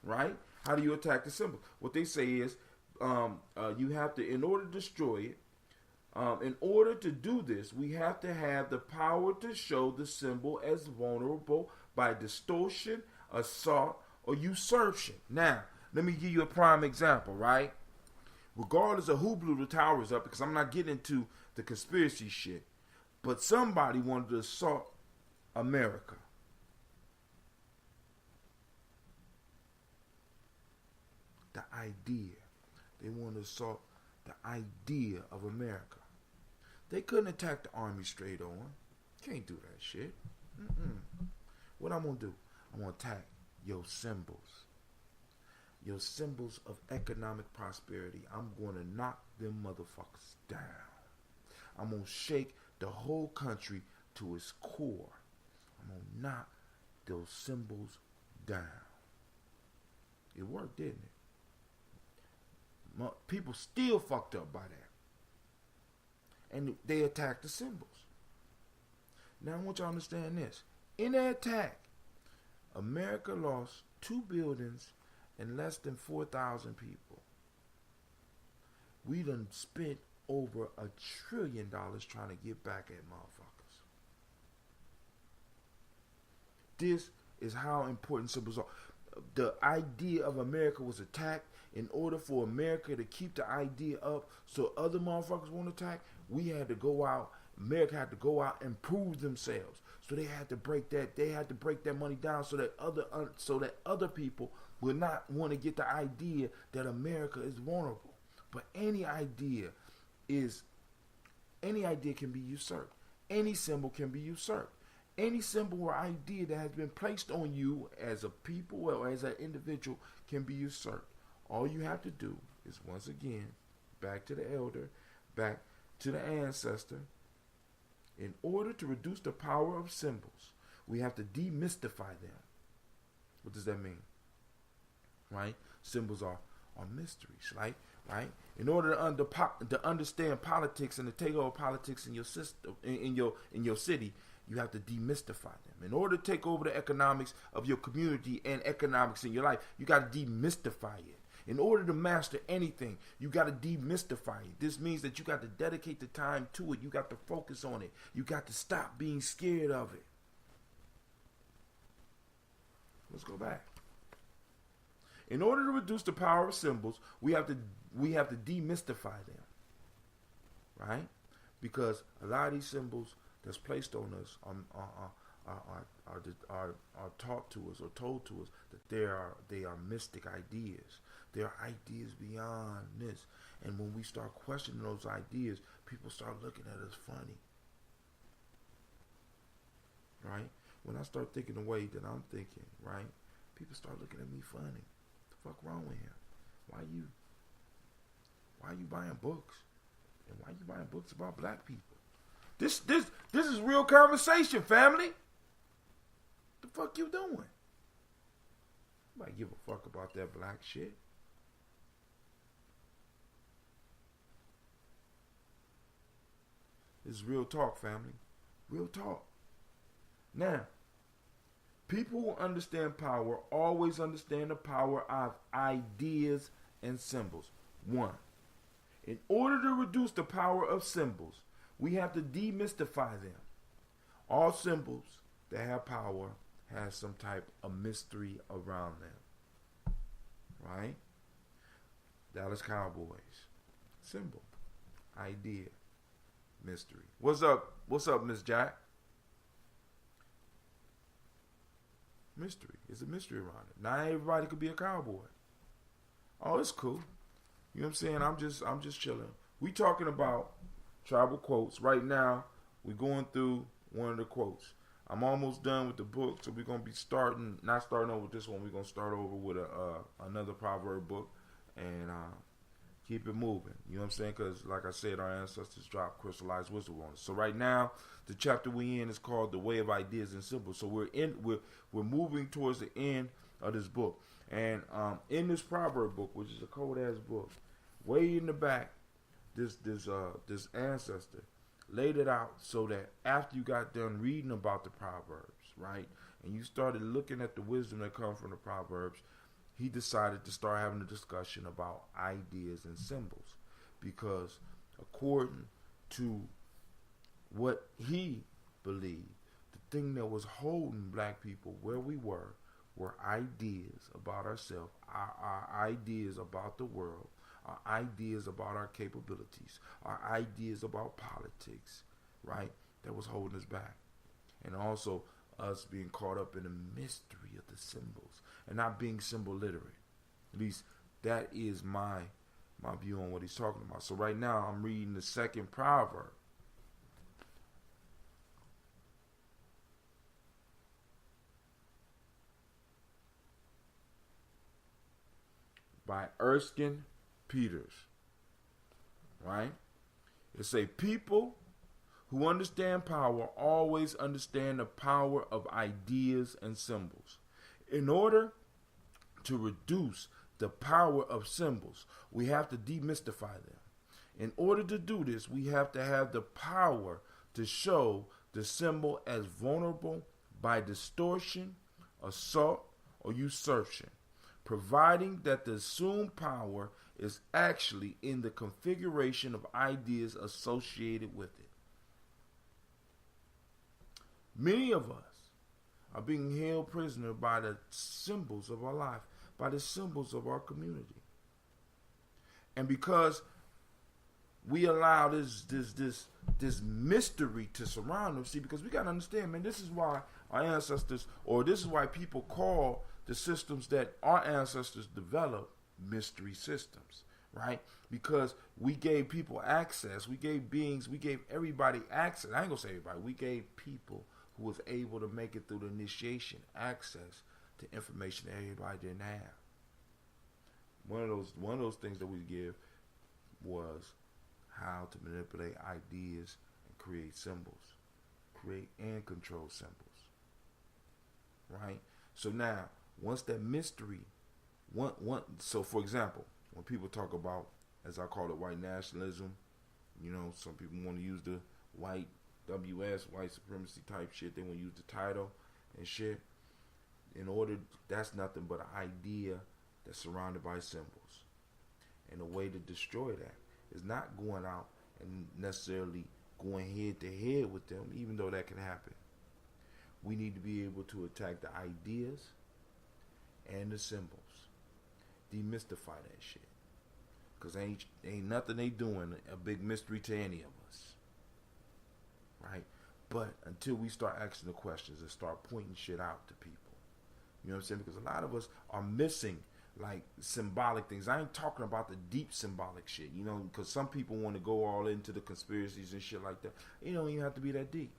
right? How do you attack the symbol? What they say is, you have to, in order to destroy it, in order to do this, we have to have the power to show the symbol as vulnerable by distortion, assault, or usurpation. Now, let me give you a prime example, right? Regardless of who blew the towers up, because I'm not getting into the conspiracy shit, but somebody wanted to assault America. The idea. They wanted to assault the idea of America. They couldn't attack the army straight on. Can't do that shit. What I'm going to do? I'm going to attack your symbols. Your symbols of economic prosperity. I'm going to knock them motherfuckers down. I'm going to shake the whole country to its core. I'm going to knock those symbols down. It worked, didn't it? People still fucked up by that. And they attacked the symbols. Now I want y'all to understand this. In that attack, America lost 2 buildings and less than 4,000 people. We done spent over $1 trillion trying to get back at motherfuckers. This is how important symbols are. The idea of America was attacked. In order for America to keep the idea up so other motherfuckers won't attack, we had to go out. America had to go out and prove themselves. So they had to break that. They had to break that money down so that other people would not want to get the idea that America is vulnerable. But any idea can be usurped. Any symbol can be usurped. Any symbol or idea that has been placed on you as a people or as an individual can be usurped. All you have to do is, once again, back to the elder, back to the ancestor. In order to reduce the power of symbols, we have to demystify them. What does that mean? Right? Symbols are mysteries, right? In order to understand politics and to take over politics in your system, in your city, you have to demystify them. In order to take over the economics of your community and economics in your life, you got to demystify it. In order to master anything, you got to demystify it. This means that you got to dedicate the time to it. You got to focus on it. You got to stop being scared of it. Let's go back. In order to reduce the power of symbols, we have to demystify them. Right? Because a lot of these symbols that's placed on us are taught to us or told to us that they are mystic ideas. They are ideas beyond this. And when we start questioning those ideas, people start looking at us funny. Right? When I start thinking the way that I'm thinking, right, people start looking at me funny. What the fuck wrong with him? Why you buying books? And why you buying books about black people? This is real conversation, family. The fuck you doing? Nobody give a fuck about that black shit. This is real talk, family. Real talk. Now, people who understand power always understand the power of ideas and symbols. 1. In order to reduce the power of symbols, we have to demystify them. All symbols that have power have some type of mystery around them. Right? Dallas Cowboys. Symbol. Idea. Mystery. What's up? What's up, Miss Jack? Mystery. It's a mystery around it. Not everybody could be a cowboy. Oh, it's cool. You know what I'm saying? I'm just chilling. We talking about tribal quotes. Right now, we're going through one of the quotes. I'm almost done with the book, so we're going to be not starting over with this one. We're going to start over with another proverb book and keep it moving. You know what I'm saying? Because, like I said, our ancestors dropped crystallized wisdom on us. So right now, the chapter we in is called The Way of Ideas and Symbols. So we're moving towards the end of this book. And in this proverb book, which is a cold-ass book, way in the back, this ancestor laid it out so that after you got done reading about the Proverbs, right, and you started looking at the wisdom that comes from the Proverbs, he decided to start having a discussion about ideas and symbols. Because according to what he believed, the thing that was holding black people where we were ideas about ourselves, our ideas about the world, our ideas about our capabilities, our ideas about politics, right? That was holding us back. And also us being caught up in the mystery of the symbols and not being symbol literate. At least that is my view on what he's talking about. So right now I'm reading the second proverb. By Erskine Peters, right? It say, people who understand power always understand the power of ideas and symbols. In order to reduce the power of symbols, we have to demystify them. In order to do this, we have to have the power to show the symbol as vulnerable by distortion, assault, or usurpation, providing that the assumed power is actually in the configuration of ideas associated with it. Many of us are being held prisoner by the symbols of our life, by the symbols of our community. And because we allow this mystery to surround them, see, because we got to understand, man, this is why our ancestors, or this is why people call the systems that our ancestors developed mystery systems, right? Because we gave people access, we gave everybody access. I ain't gonna say everybody, we gave people who was able to make it through the initiation access to information that everybody didn't have. One of those things that we give was how to manipulate ideas and create symbols, create and control symbols, right? So now, once that mystery, so for example, when people talk about, as I call it, white nationalism, you know, some people want to use the white WS, white supremacy type shit. They want to use the title and shit. That's nothing but an idea that's surrounded by symbols. And the way to destroy that is not going out and necessarily going head to head with them, even though that can happen. We need to be able to attack the ideas and the symbols. Demystify that shit. Because ain't nothing they doing a big mystery to any of us. Right? But until we start asking the questions and start pointing shit out to people, you know what I'm saying? Because a lot of us are missing like symbolic things. I ain't talking about the deep symbolic shit, you know, because some people want to go all into the conspiracies and shit like that. You don't even have to be that deep.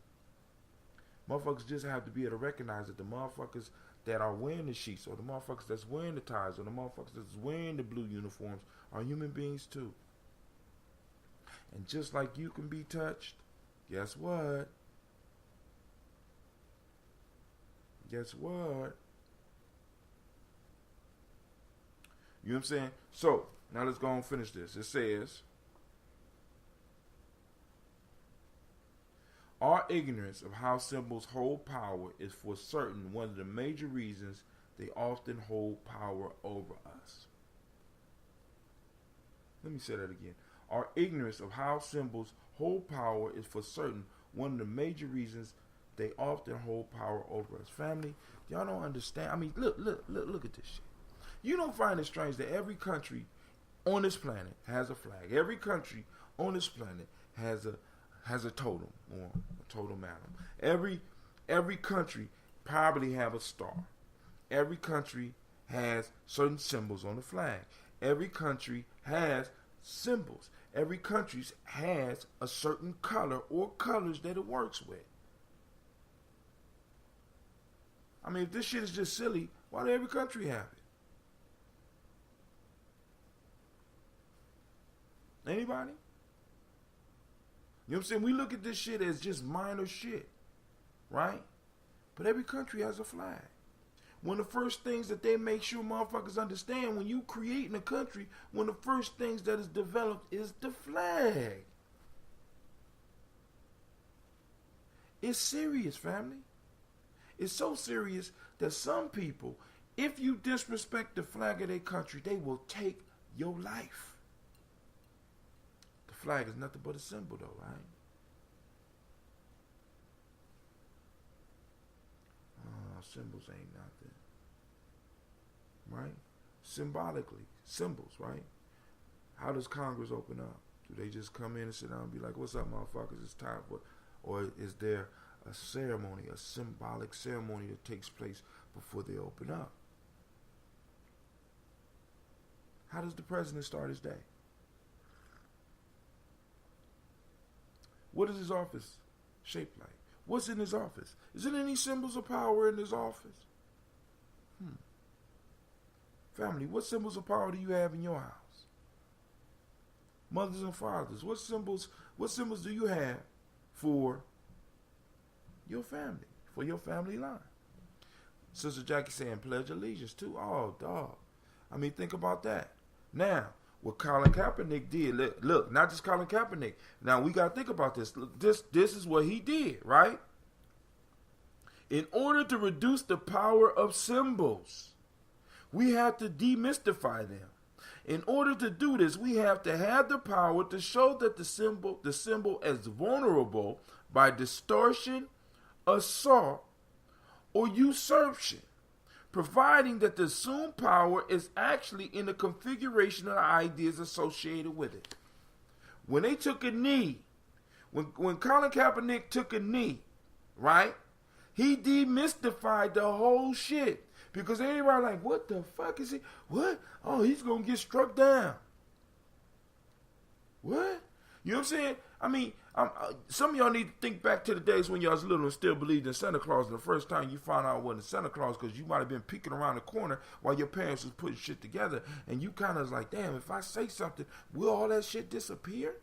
Motherfuckers just have to be able to recognize that the motherfuckers that are wearing the sheets, or the motherfuckers that's wearing the ties, or the motherfuckers that's wearing the blue uniforms are human beings too. And just like you can be touched, guess what? Guess what? You know what I'm saying? So, now let's go and finish this. It says, our ignorance of how symbols hold power is for certain one of the major reasons they often hold power over us. Let me say that again. Our ignorance of how symbols hold power is for certain one of the major reasons they often hold power over us. Family, y'all don't understand. I mean, look at this shit. You don't find it strange that every country on this planet has a flag. Every country on this planet has a totem or a totem animal. Every country probably have a star. Every country has certain symbols on the flag. Every country has symbols. Every country has a certain color or colors that it works with. I mean, if this shit is just silly, why do every country have it? Anybody? You know what I'm saying? We look at this shit as just minor shit, right? But every country has a flag. One of the first things that they make sure motherfuckers understand when you creating a country, one of the first things that is developed is the flag. It's serious, family. It's so serious that some people, if you disrespect the flag of their country, they will take your life. The flag is nothing but a symbol though, right? Symbols ain't nothing. Right? Symbolically, symbols, right? How does Congress open up? Do they just come in and sit down and be like, what's up, motherfuckers? It's time for... Or is there a ceremony, a symbolic ceremony that takes place before they open up? How does the president start his day? What is his office shaped like? What's in his office? Is there any symbols of power in his office? Family, what symbols of power do you have in your house? Mothers and fathers, what symbols do you have for your family, for your family line? Sister Jackie saying pledge allegiance too. Oh, dog. I mean, think about that. Now, what Colin Kaepernick did, look, not just Colin Kaepernick. Now, we got to think about this. This is what he did, right? In order to reduce the power of symbols, we have to demystify them. In order to do this, we have to have the power to show that the symbol is vulnerable by distortion, assault, or usurpation, providing that the assumed power is actually in the configuration of the ideas associated with it. When they took a knee, when Colin Kaepernick took a knee, right, he demystified the whole shit. Because everybody like, what the fuck is he? What? Oh, he's going to get struck down. What? You know what I'm saying? I mean, some of y'all need to think back to the days when y'all was little and still believed in Santa Claus. And the first time you found out it wasn't Santa Claus because you might have been peeking around the corner while your parents was putting shit together. And you kind of was like, damn, if I say something, will all that shit disappear?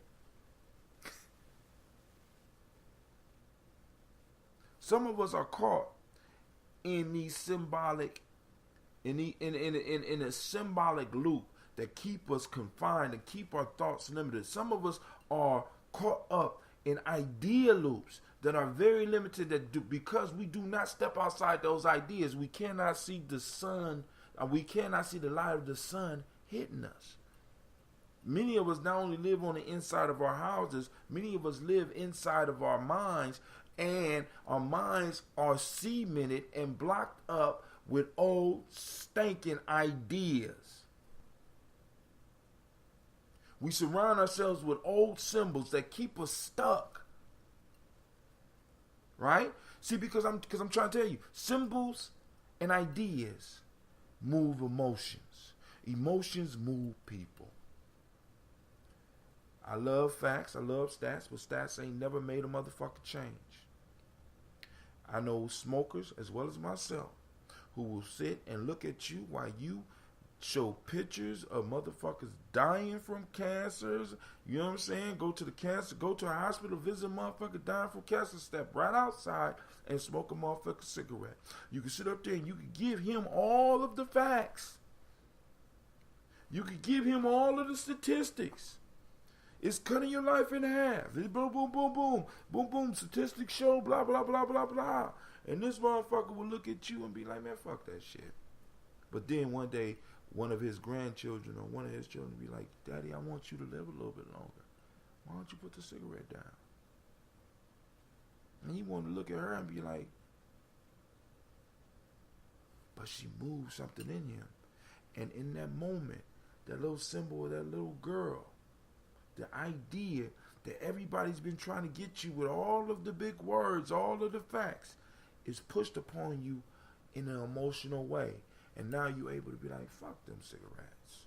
Some of us are caught in these symbolic, in a symbolic loop that keep us confined and keep our thoughts limited. Some of us are caught up in idea loops that are very limited, because we do not step outside those ideas, we cannot see the sun, we cannot see the light of the sun hitting us. Many of us not only live on the inside of our houses, many of us live inside of our minds, and our minds are cemented and blocked up with old stinking ideas. We surround ourselves with old symbols that keep us stuck. right? See, because I'm trying to tell you, symbols and ideas move emotions. Emotions move people. I love facts, I love stats, but stats ain't never made a motherfucker change. I know smokers as well as myself who will sit and look at you while you show pictures of motherfuckers dying from cancers. You know what I'm saying? Go to a hospital, visit a motherfucker dying from cancer, step right outside and smoke a motherfucking cigarette. You can sit up there and you can give him all of the facts. You can give him all of the statistics. It's cutting your life in half. It's boom, boom, boom, boom. Boom, boom. Statistics show, blah, blah, blah, blah, blah. And this motherfucker will look at you and be like, man, fuck that shit. But then one day, one of his grandchildren or one of his children will be like, Daddy, I want you to live a little bit longer. Why don't you put the cigarette down? And he wanted to look at her and be like, but she moved something in him. And in that moment, that little symbol of that little girl, the idea that everybody's been trying to get you with all of the big words, all of the facts, is pushed upon you in an emotional way. And now you're able to be like, fuck them cigarettes.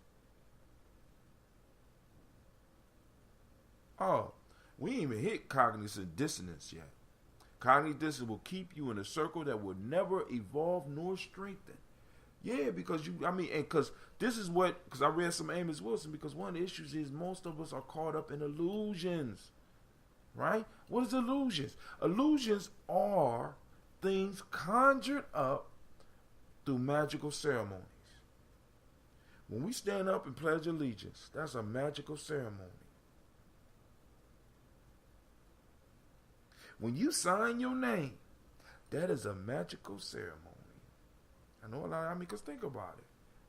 Oh, we ain't even hit cognitive dissonance yet. Cognitive dissonance will keep you in a circle that will never evolve nor strengthen. Yeah, because this is what, because I read some Amos Wilson, because one of the issues is most of us are caught up in illusions. Right? What is illusions? Illusions are things conjured up through magical ceremonies. When we stand up and pledge allegiance, that's a magical ceremony. When you sign your name, that is a magical ceremony. I know a lot, because think about it.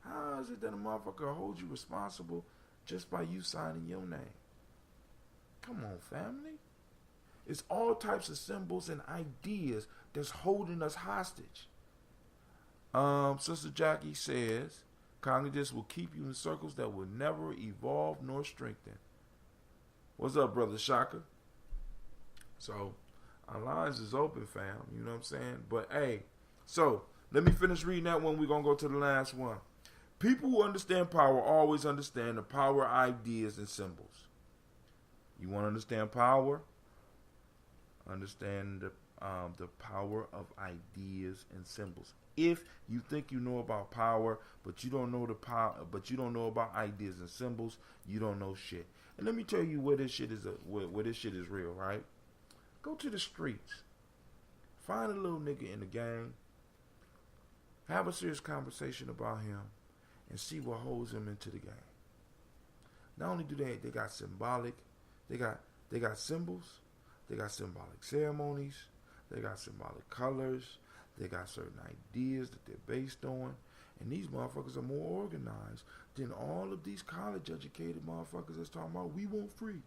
How is it that a motherfucker holds you responsible just by you signing your name? Come on, family. It's all types of symbols and ideas that's holding us hostage. Sister Jackie says, cognitus will keep you in circles that will never evolve nor strengthen. What's up, Brother Shaka? So, our lines is open, fam. You know what I'm saying? But, hey, so, let me finish reading that one. We're going to go to the last one. People who understand power always understand the power of ideas and symbols. You want to understand power? Understand the power of ideas and symbols. If you think you know about power, but you don't know the power, but you don't know about ideas and symbols, you don't know shit. And let me tell you where this shit is. Where this shit is real, right? Go to the streets, find a little nigga in the gang, have a serious conversation about him, and see what holds him into the gang. Not only do they got symbolic, they got symbols, they got symbolic ceremonies, they got symbolic colors. They got certain ideas that they're based on. And these motherfuckers are more organized than all of these college-educated motherfuckers that's talking about, we want free.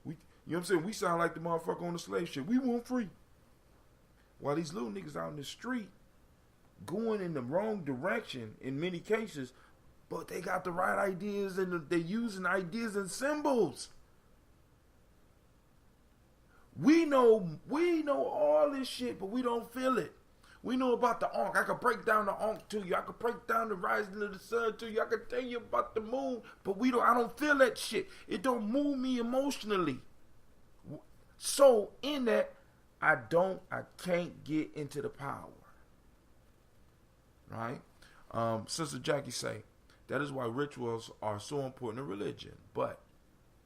You know what I'm saying? We sound like the motherfucker on the slave ship. We want free. While these little niggas out in the street going in the wrong direction in many cases, but they got the right ideas and they're using ideas and symbols. We know all this shit, but we don't feel it. We know about the Ankh. I could break down the Ankh to you. I could break down the rising of the sun to you. I could tell you about the moon, but I don't feel that shit. It don't move me emotionally. So in that, I can't get into the power. Right? Sister Jackie say, that is why rituals are so important in religion, but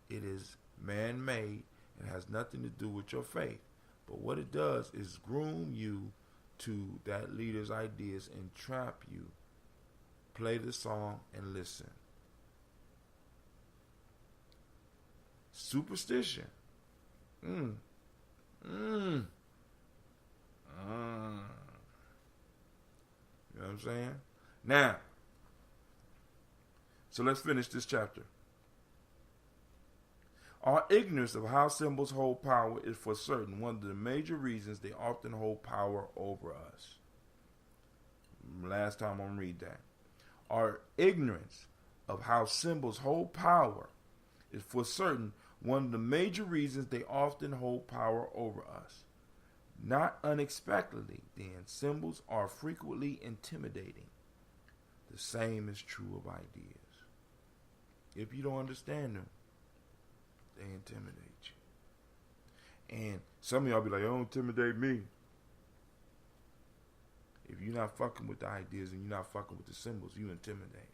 it is man-made. It has nothing to do with your faith. But what it does is groom you to that leader's ideas and trap you. Play the song and listen. Superstition. You know what I'm saying? Now, so let's finish this chapter. Our ignorance of how symbols hold power is for certain one of the major reasons they often hold power over us. Last time I'm going to read that. Our ignorance of how symbols hold power is for certain one of the major reasons they often hold power over us. Not unexpectedly, then, symbols are frequently intimidating. The same is true of ideas. If you don't understand them, they intimidate you. And some of y'all be like, don't intimidate me. If you're not fucking with the ideas and you're not fucking with the symbols, you intimidate.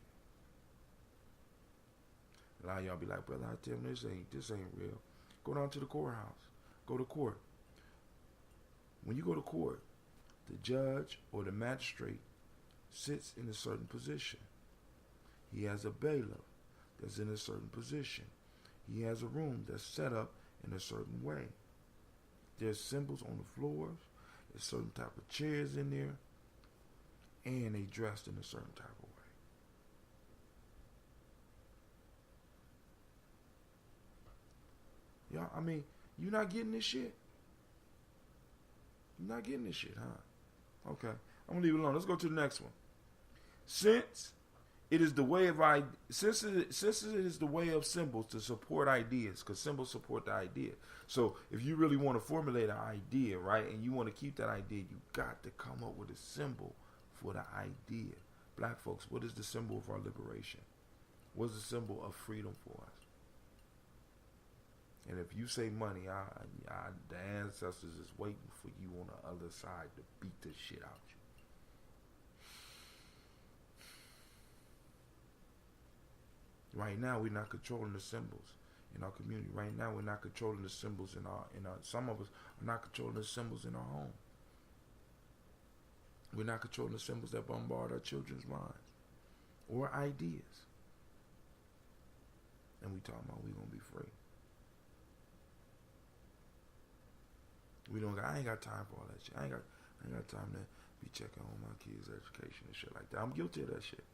A lot of y'all be like, brother, I tell them this ain't real. Go down to the courthouse. Go to court. When you go to court, the judge or the magistrate sits in a certain position. He has a bailiff that's in a certain position. He has a room that's set up in a certain way. There's symbols on the floors. There's certain type of chairs in there. And they dressed in a certain type of way. Y'all, I mean, you not getting this shit? You're not getting this shit, huh? Okay, I'm gonna leave it alone. Let's go to the next one. Since it is the way of since it is the way of symbols to support ideas, because symbols support the idea. So if you really want to formulate an idea, right, and you want to keep that idea, you got to come up with a symbol for the idea. Black folks, what is the symbol of our liberation? What is the symbol of freedom for us? And if you say money, the ancestors is waiting for you on the other side to beat the shit out you. Right now, we're not controlling the symbols in our community. Right now, we're not controlling the symbols in our. Some of us are not controlling the symbols in our home. We're not controlling the symbols that bombard our children's minds or ideas. And we talking about we gonna be free. I ain't got time for all that shit. I ain't got time to be checking on my kids' education and shit like that. I'm guilty of that shit.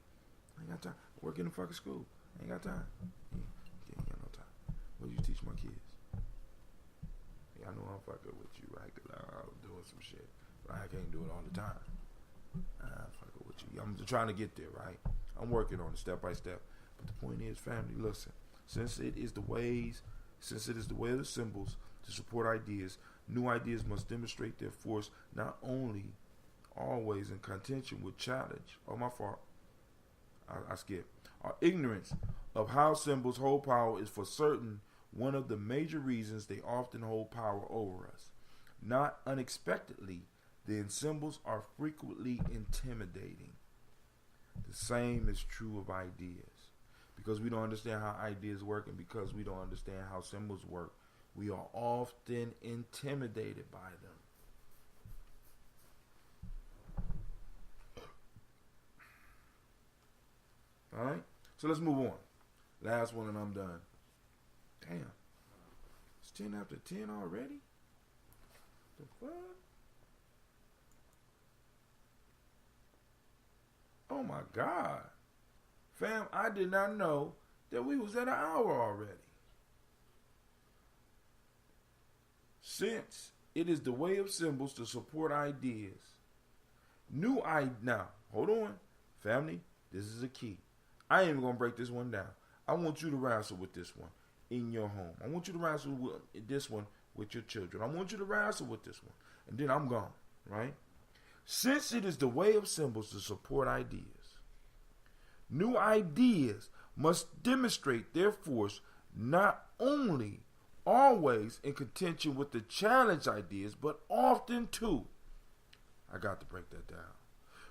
I ain't got time. Work in the fucking school. I ain't got time. You ain't got no time. What do you teach my kids? Yeah, I know I'm fucking with you, right? Cause I'm doing some shit. But I can't do it all the time. I'm fucking with you. I'm trying to get there, right? I'm working on it step by step. But the point is, family, listen. Since it is the way of the symbols to support ideas, new ideas must demonstrate their force not only always in contention with challenge. Oh, my fault. I skipped. Our ignorance of how symbols hold power is for certain one of the major reasons they often hold power over us. Not unexpectedly, then symbols are frequently intimidating. The same is true of ideas. Because we don't understand how ideas work and because we don't understand how symbols work, we are often intimidated by them. Alright? So let's move on. Last one and I'm done. Damn. It's 10 after 10 already? The fuck? Oh my God. Fam, I did not know that we was at an hour already. Since it is the way of symbols to support ideas. Now, hold on. Family, this is a key. I ain't even going to break this one down. I want you to wrestle with this one in your home. I want you to wrestle with this one with your children. I want you to wrestle with this one. And then I'm gone, right? Since it is the way of symbols to support ideas, new ideas must demonstrate their force not only always in contention with the challenge ideas, but often too. I got to break that down.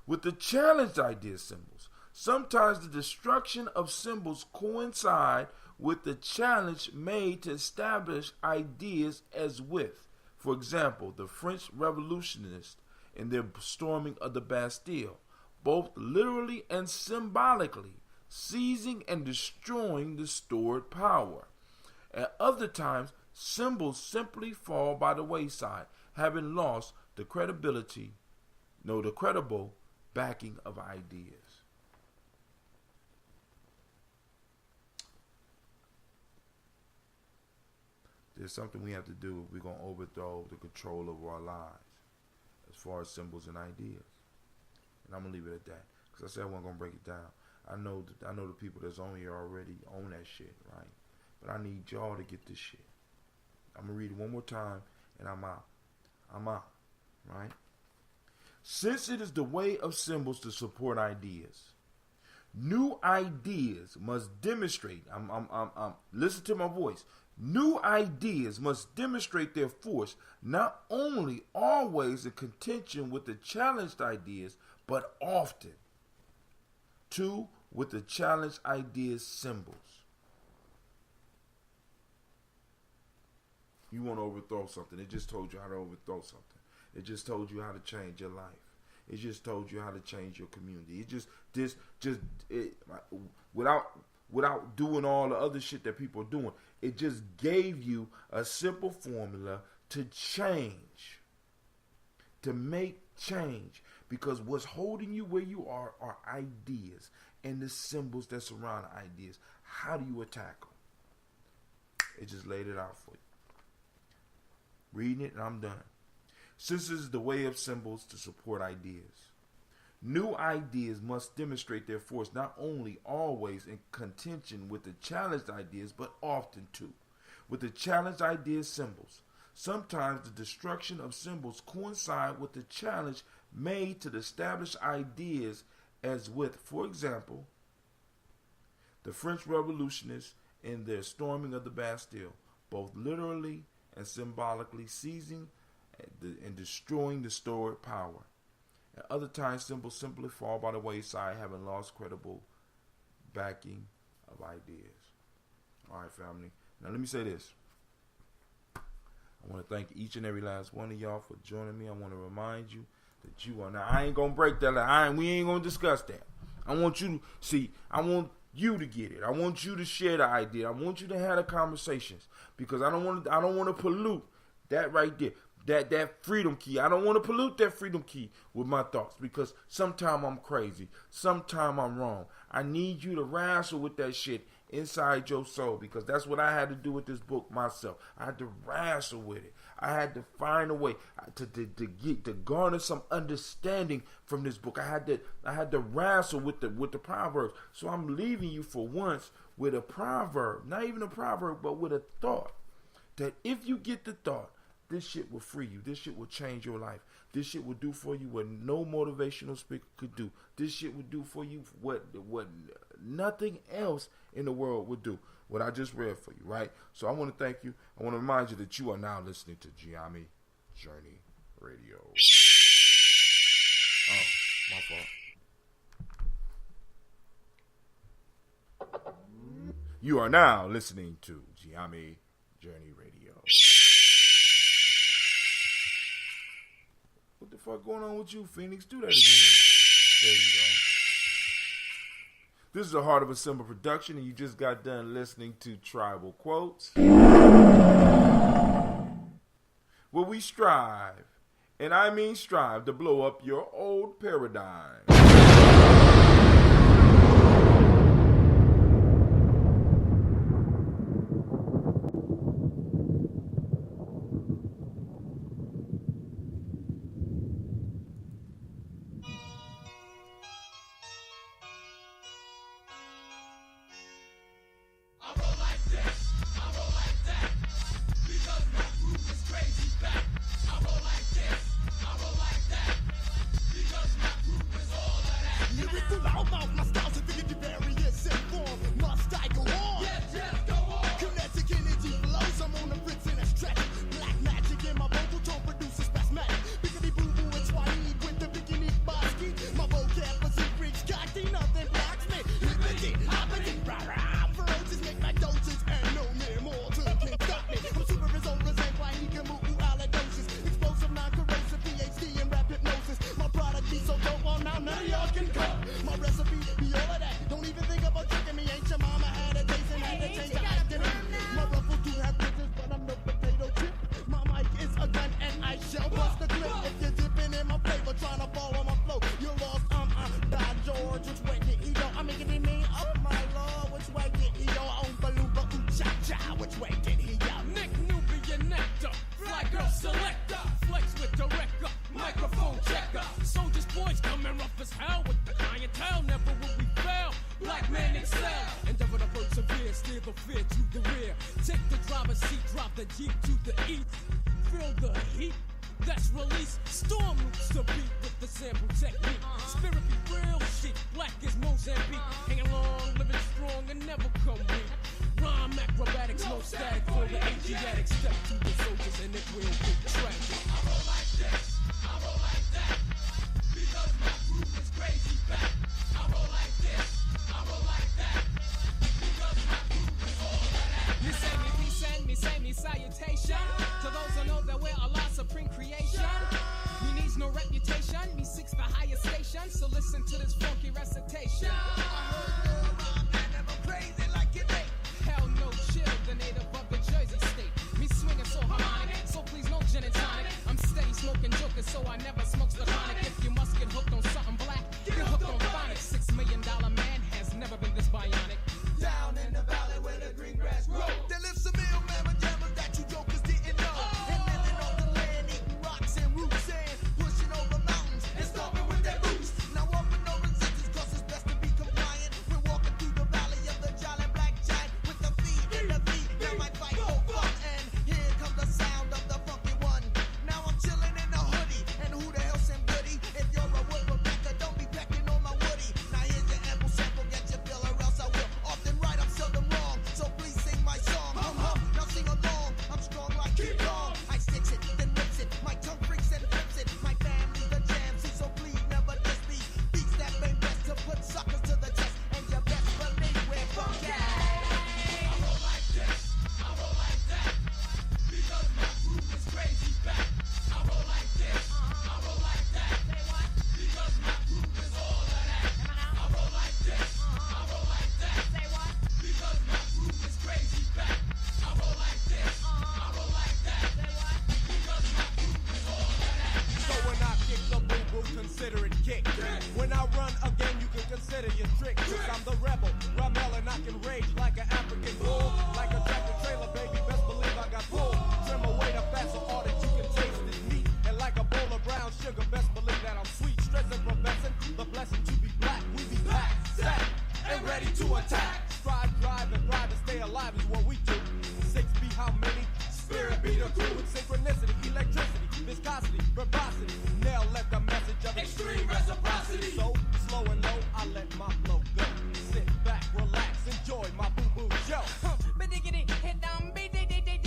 With the challenged idea symbols, sometimes the destruction of symbols coincide with the challenge made to establish ideas as with, for example, the French revolutionists in their storming of the Bastille, both literally and symbolically, seizing and destroying the stored power. At other times, symbols simply fall by the wayside, having lost the credible backing of ideas. There's something we have to do if we're going to overthrow the control of our lives as far as symbols and ideas. And I'm going to leave it at that. Because I said I wasn't going to break it down. I know the people that's on here already own that shit, right? but I need y'all to get this shit. I'm going to read it one more time, and I'm out. Right? Since it is the way of symbols to support ideas, new ideas must demonstrate, listen to my voice, new ideas must demonstrate their force, not only always in contention with the challenged ideas, but often, too, with the challenged ideas symbols. You want to overthrow something. It just told you how to overthrow something. It just told you how to change your life. It just told you how to change your community. Without doing all the other shit that people are doing, it just gave you a simple formula to change, to make change. Because what's holding you where you are ideas and the symbols that surround ideas. How do you attack them? It just laid it out for you. Reading it and I'm done. Since this is the way of symbols to support ideas, new ideas must demonstrate their force not only always in contention with the challenged ideas, but often too with the challenged ideas symbols. Sometimes the destruction of symbols coincide with the challenge made to the established ideas, as with, for example, the French revolutionists in their storming of the Bastille, both literally and symbolically seizing and destroying the stored power. At other times, symbols simply fall by the wayside, having lost credible backing of ideas. All right, family. Now, let me say this. I want to thank each and every last one of y'all for joining me. I want to remind you that you are now. I ain't gonna break that. We ain't gonna discuss that. I want you to see. I want you to get it. I want you to share the idea. I want you to have the conversations because I don't want to pollute that right there. That freedom key. I don't want to pollute that freedom key with my thoughts because sometimes I'm crazy. Sometimes I'm wrong. I need you to wrestle with that shit inside your soul because that's what I had to do with this book myself. I had to wrestle with it. I had to find a way to garner some understanding from this book. I had to wrestle with the proverbs. So I'm leaving you for once with a proverb, not even a proverb, but with a thought that if you get the thought, this shit will free you. This shit will change your life. This shit will do for you what no motivational speaker could do. This shit will do for you what nothing else in the world would do. What I just read for you, right? So I want to thank you. I want to remind you that you are now listening to Gye-Nyame Journey Radio. Oh, my fault. You are now listening to Gye-Nyame Journey Radio. What the fuck going on with you, Phoenix? Do that again. There you go. This is the Heart of a Symbol production, and you just got done listening to Tribal Quotes, where we strive, and I mean strive, to blow up your old paradigm. Lyrical the Jeep to the east. Feel the heat that's released. Storm roots to beat with the sample technique. Spirit be real shit, black as Mozambique. Hanging long, living strong, and never come weak. Rhyme acrobatics, no static for the Asiatic. Step to the soldiers and it will get tragic. I roll like this, I roll like that, because my groove is crazy fat. I roll like this, I roll like that, because my groove is all of that. You say me peace and me say me salutation to those who know that we're Allah's supreme creation. Me needs no reputation, me seeks the highest station. So listen to this funky recitation. I heard you're a rhyme man, never praise it like you think. Hell no, chill, the native of the Jersey state. Me swinging so harmonic, so please no gin and tonic. I'm steady smoking jokers, so I never smokes the chronic. If you must get hooked on something black, get hooked on phonics. $6 million man has never been this bionic. Down in the valley where the green grass grows, there lives some ill mamma jammers that you jokers didn't know. And living off the land, eating rocks and roots, and pushing over mountains and stomping with their boots. Now offer no resistance, cause it's best to be compliant. We're walking through the valley of the jolly black giant with the feet in the beat. Now my fight for fun, and here comes the sound of the funky one. Now I'm chilling in the hoodie, and who the hell Sam Goody? If you're a wood Rebecca, don't be pecking on my woody. Now here's your ample sample, get your fill or else I will. Often right, I'm seldom wrong, so please sing my song. Hum hum, now sing along. I'm strong like King Kong. I sticks it, then rips it. My tongue freaks and flips it. My family's the jam, see, so please never diss me. Beats that bang best to put suckers to the test, and you best believe we're funky. I roll like this, I roll like that, because my groove is crazy fat. I roll like this, I roll like that, because my groove is all of that. I roll like this, I roll like that, because my groove is crazy fat. I roll like this, I roll like that, because my groove is all of that. So when I kick the boom boom, consider it kick. When I run again, you can consider your trick. Cause I'm the rebel, Ramel, and I can rage like an African bull. Like a tractor trailer, baby, best believe I got pull. Trim away the fat so all that you can taste is meat. And like a bowl of brown sugar, best believe that I'm sweet. Stressing, professing, the blessing to be black. We be packed, set, and ready to attack. Strive, drive, and thrive to stay alive is what we do. 6 be how many? Spirit be the crew with synchronicity, electricity, viscosity, verbosity. Nail let the message of extreme reciprocity. So slow and low, I let my flow go. Sit back, relax, enjoy my boo boo show. Bidiggity, hit down, bidiggity,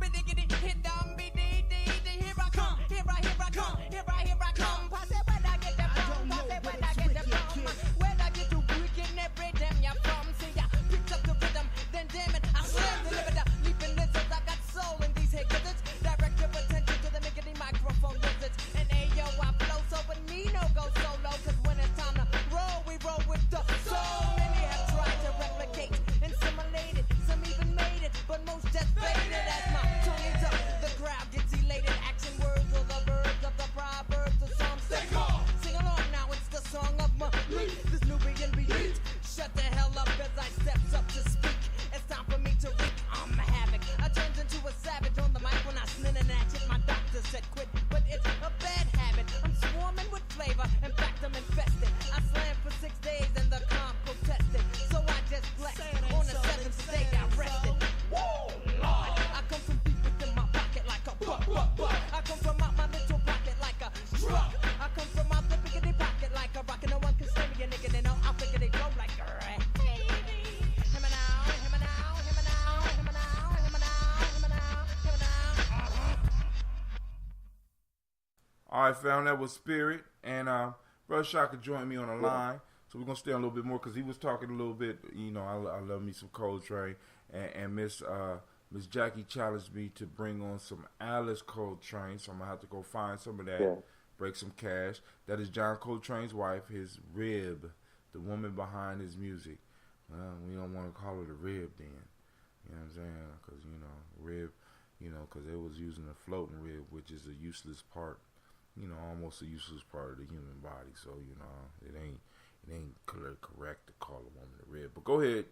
bidiggity, hit down, bidiggity. Here I come, here I come, here I come. Pass it when I get the from, pass it when I get the from. When I get to wicked, every damn you from. See ya, picked up the rhythm, then damn it, I slam the limiter. Leaping lizards, I got soul in these head gizzards. Direct your attention to the miggity microphone lizards. And ayo, I flow so but me no go solo. Cause when it's time to roll, we roll with the so many have tried to replicate and simulate it. Some even made it, but most just faded. As my tongue is up, the crowd gets elated. Action words or the verbs of the proverbs. The song sing along now, it's the song of my lead. This Nubian beat. Shut the hell up as I steps up to speak. It's time for me to wreak on my havoc. I turned into a savage on the mic when I snid an action. My doctor said quit, but it's a bad habit. I'm swarming with flavor, in fact I'm infested. I slammed for 6 days and the comp protested. So I just flexed. On the 7th day I rested. Whoa, Lord. I come from deep within my pocket like a buck. I come from out my little pocket like a truck. I come from out the biggity pocket like a rock. And no one can stay me a nigga, they know I'll figure they go like a rat. Him and now, him and now, him and now, him and now, him and now, him and now, him and now. All right, fam, that was Spirit, and Brother Shaka joined me on the line, so we're gonna stay on a little bit more because he was talking a little bit. You know, I love me some Coltrane, and Miss Jackie challenged me to bring on some Alice Coltrane, so I'm gonna have to go find some of that, break some cash. That is John Coltrane's wife, his rib, the woman behind his music. We don't want to call her the rib then, you know what I'm saying? Because rib, because they was using a floating rib, which is a useless part. Almost a useless part of the human body. So, it ain't correct to call a woman a rib. But go ahead,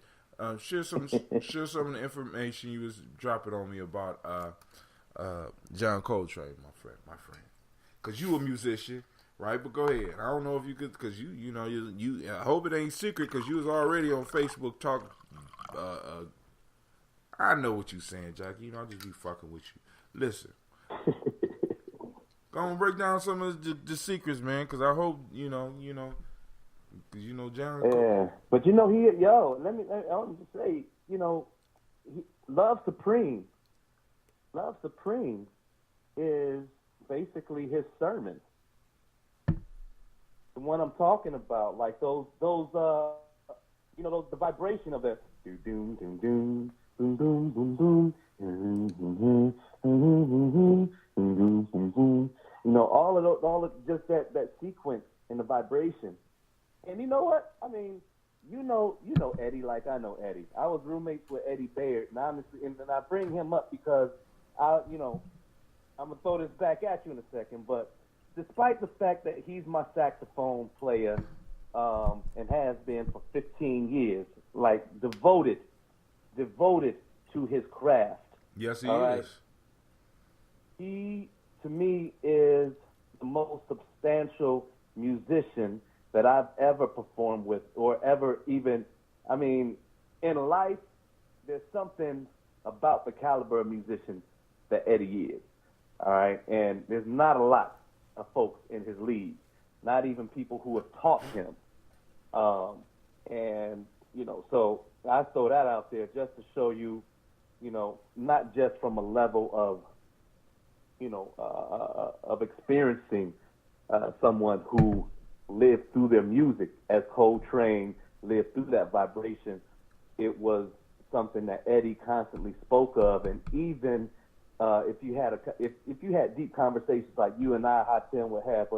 share some of the information you was dropping on me about John Coltrane, my friend. Cause you a musician, right? But go ahead. I don't know if you could, cause you. I hope it ain't secret, cause you was already on Facebook talking. I know what you saying, Jackie. You know, I just be fucking with you. Listen. Gonna break down some of the secrets, man, because I hope, John. Yeah, but let me I want to say, Love Supreme is basically his sermon. The one I'm talking about, like those the vibration of it. Doom doom doom doom boom boom boom boom. All of just that sequence and the vibration. And you know what? I mean, you know Eddie like I know Eddie. I was roommates with Eddie Baird, and honestly, and I bring him up because I'm gonna throw this back at you in a second. But despite the fact that he's my saxophone player, and has been for 15 years, like devoted to his craft. Yes, he right? is. He, to me, is the most substantial musician that I've ever performed with or ever even, in life, there's something about the caliber of musician that Eddie is, all right? And there's not a lot of folks in his league, not even people who have taught him. So I throw that out there just to show you, not just from a level of experiencing someone who lived through their music as Coltrane lived through that vibration. It was something that Eddie constantly spoke of, and even if you had deep conversations like you and I, Hatem, would have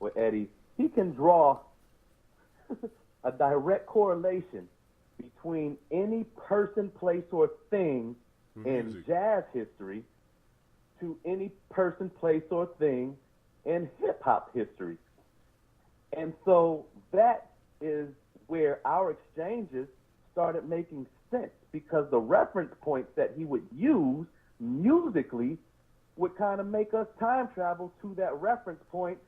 with Eddie, he can draw a direct correlation between any person, place, or thing in jazz history to any person, place, or thing in hip-hop history. And so that is where our exchanges started making sense, because the reference points that he would use musically would kind of make us time travel to that reference point,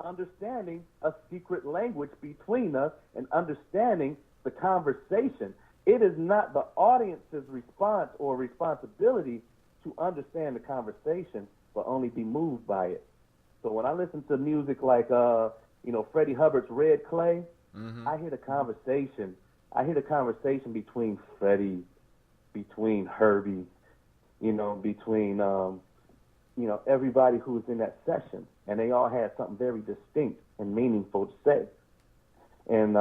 understanding a secret language between us and understanding the conversation. It is not the audience's response or responsibility to understand the conversation, but only be moved by it. So when I listen to music like, Freddie Hubbard's Red Clay, I hear the conversation. I hear the conversation between Freddie, between Herbie, between, everybody who was in that session. And they all had something very distinct and meaningful to say. And,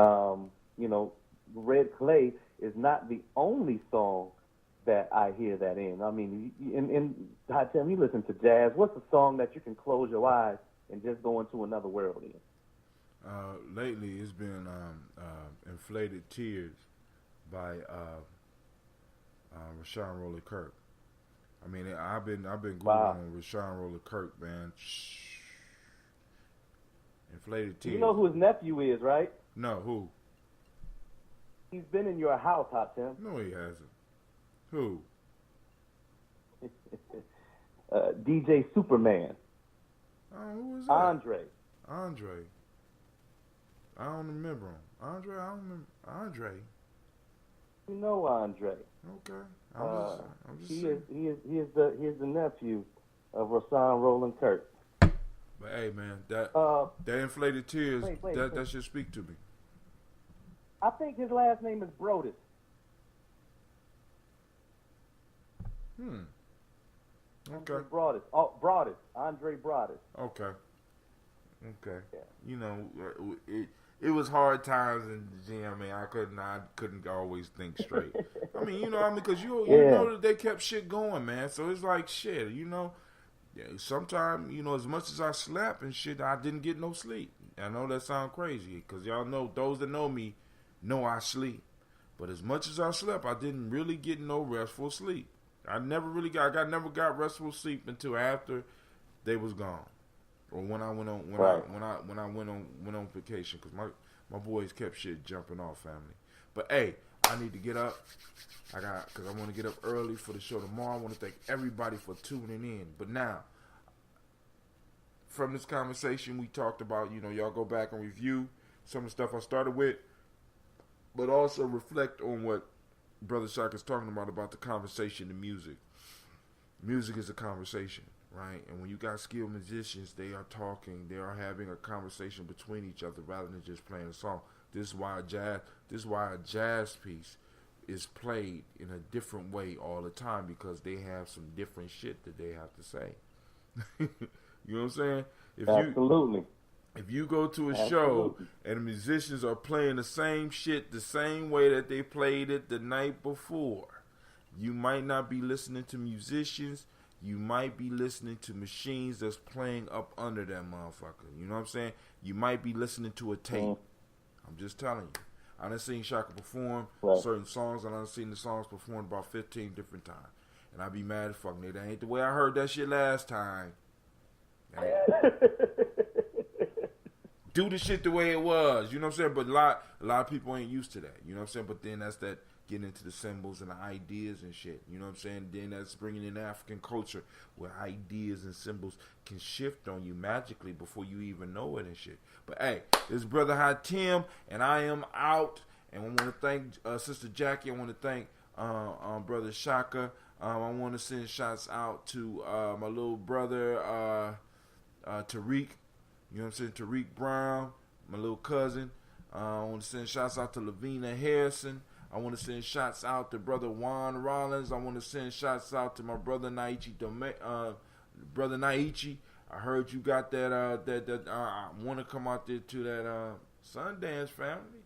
Red Clay is not the only song that I hear that in. I mean, in Hatem, you listen to jazz. What's a song that you can close your eyes and just go into another world in? Lately, it's been "Inflated Tears" by Rashawn Roller Kirk. I mean, I've been going on Rashawn Roller Kirk, man. "Inflated Tears." You know who his nephew is, right? No, who? He's been in your house, Hatem. No, he hasn't. Who? DJ Superman. Who is that? Andre. I don't remember him. Andre? I don't remember. Andre. You know Andre. Okay. I'm just he is the nephew of Rashawn Roland Kirk. But hey, man, that "Inflated Tears," that should speak to me. I think his last name is Brodus. Okay. Broadus. Andre Broadus. Okay. Yeah. It was hard times in the gym. I mean, I couldn't always think straight. Because you know that they kept shit going, man. So it's like shit, sometimes, as much as I slept and shit, I didn't get no sleep. I know that sounds crazy, because y'all know, those that know me know I sleep. But as much as I slept, I didn't really get no restful sleep. I never got restful sleep until after they was gone, or when I went on vacation, because my boys kept shit jumping off, family. But hey, I need to get up. Because I want to get up early for the show tomorrow. I want to thank everybody for tuning in. But now, from this conversation we talked about, y'all go back and review some of the stuff I started with, but also reflect on what Brother Shock is talking about the conversation in music. Music is a conversation, right? And when you got skilled musicians, they are talking, they are having a conversation between each other rather than just playing a song. This is why a jazz piece is played in a different way all the time, because they have some different shit that they have to say. You know what I'm saying? Absolutely. If you go to a show and the musicians are playing the same shit the same way that they played it the night before, you might not be listening to musicians. You might be listening to machines that's playing up under that motherfucker. You know what I'm saying? You might be listening to a tape. I'm just telling you. I done seen Shaka perform certain songs, and I done seen the songs performed about 15 different times. And I be mad as fuck, nigga. That ain't the way I heard that shit last time. Do the shit the way it was. You know what I'm saying? But a lot of people ain't used to that. You know what I'm saying? But then that's that getting into the symbols and the ideas and shit. You know what I'm saying? Then that's bringing in African culture where ideas and symbols can shift on you magically before you even know it and shit. But hey, this is Brother Hatim, and I am out. And I want to thank Sister Jackie. I want to thank Brother Shaka. I want to send shots out to my little brother Tariq. You know what I'm saying? Tariq Brown, my little cousin. I want to send shots out to Lavina Harrison. I want to send shots out to Brother Juan Rollins. I want to send shots out to my brother Naichi. Brother Naichi, I heard you got that. I want to come out there to that Sundance family.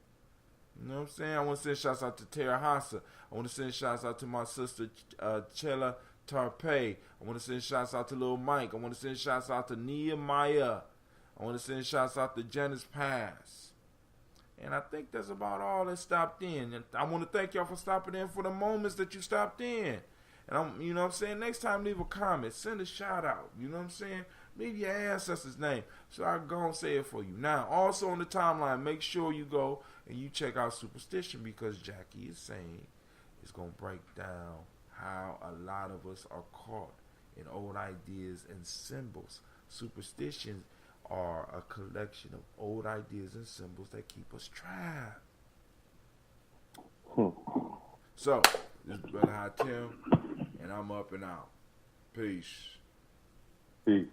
You know what I'm saying? I want to send shots out to Tara Hassa. I want to send shots out to my sister Chela Tarpey. I want to send shots out to Lil Mike. I want to send shots out to Nehemiah. I want to send shots out to Janice Pass. And I think that's about all that stopped in. And I want to thank y'all for stopping in for the moments that you stopped in. And you know what I'm saying? Next time, leave a comment. Send a shout out. You know what I'm saying? Leave your ancestors' name so I can go and say it for you. Now, also on the timeline, make sure you go and you check out Superstition, because Jackie is saying it's going to break down how a lot of us are caught in old ideas and symbols. Superstitions are a collection of old ideas and symbols that keep us trapped. So, this is Brother Hatim, and I'm up and out. Peace. Peace.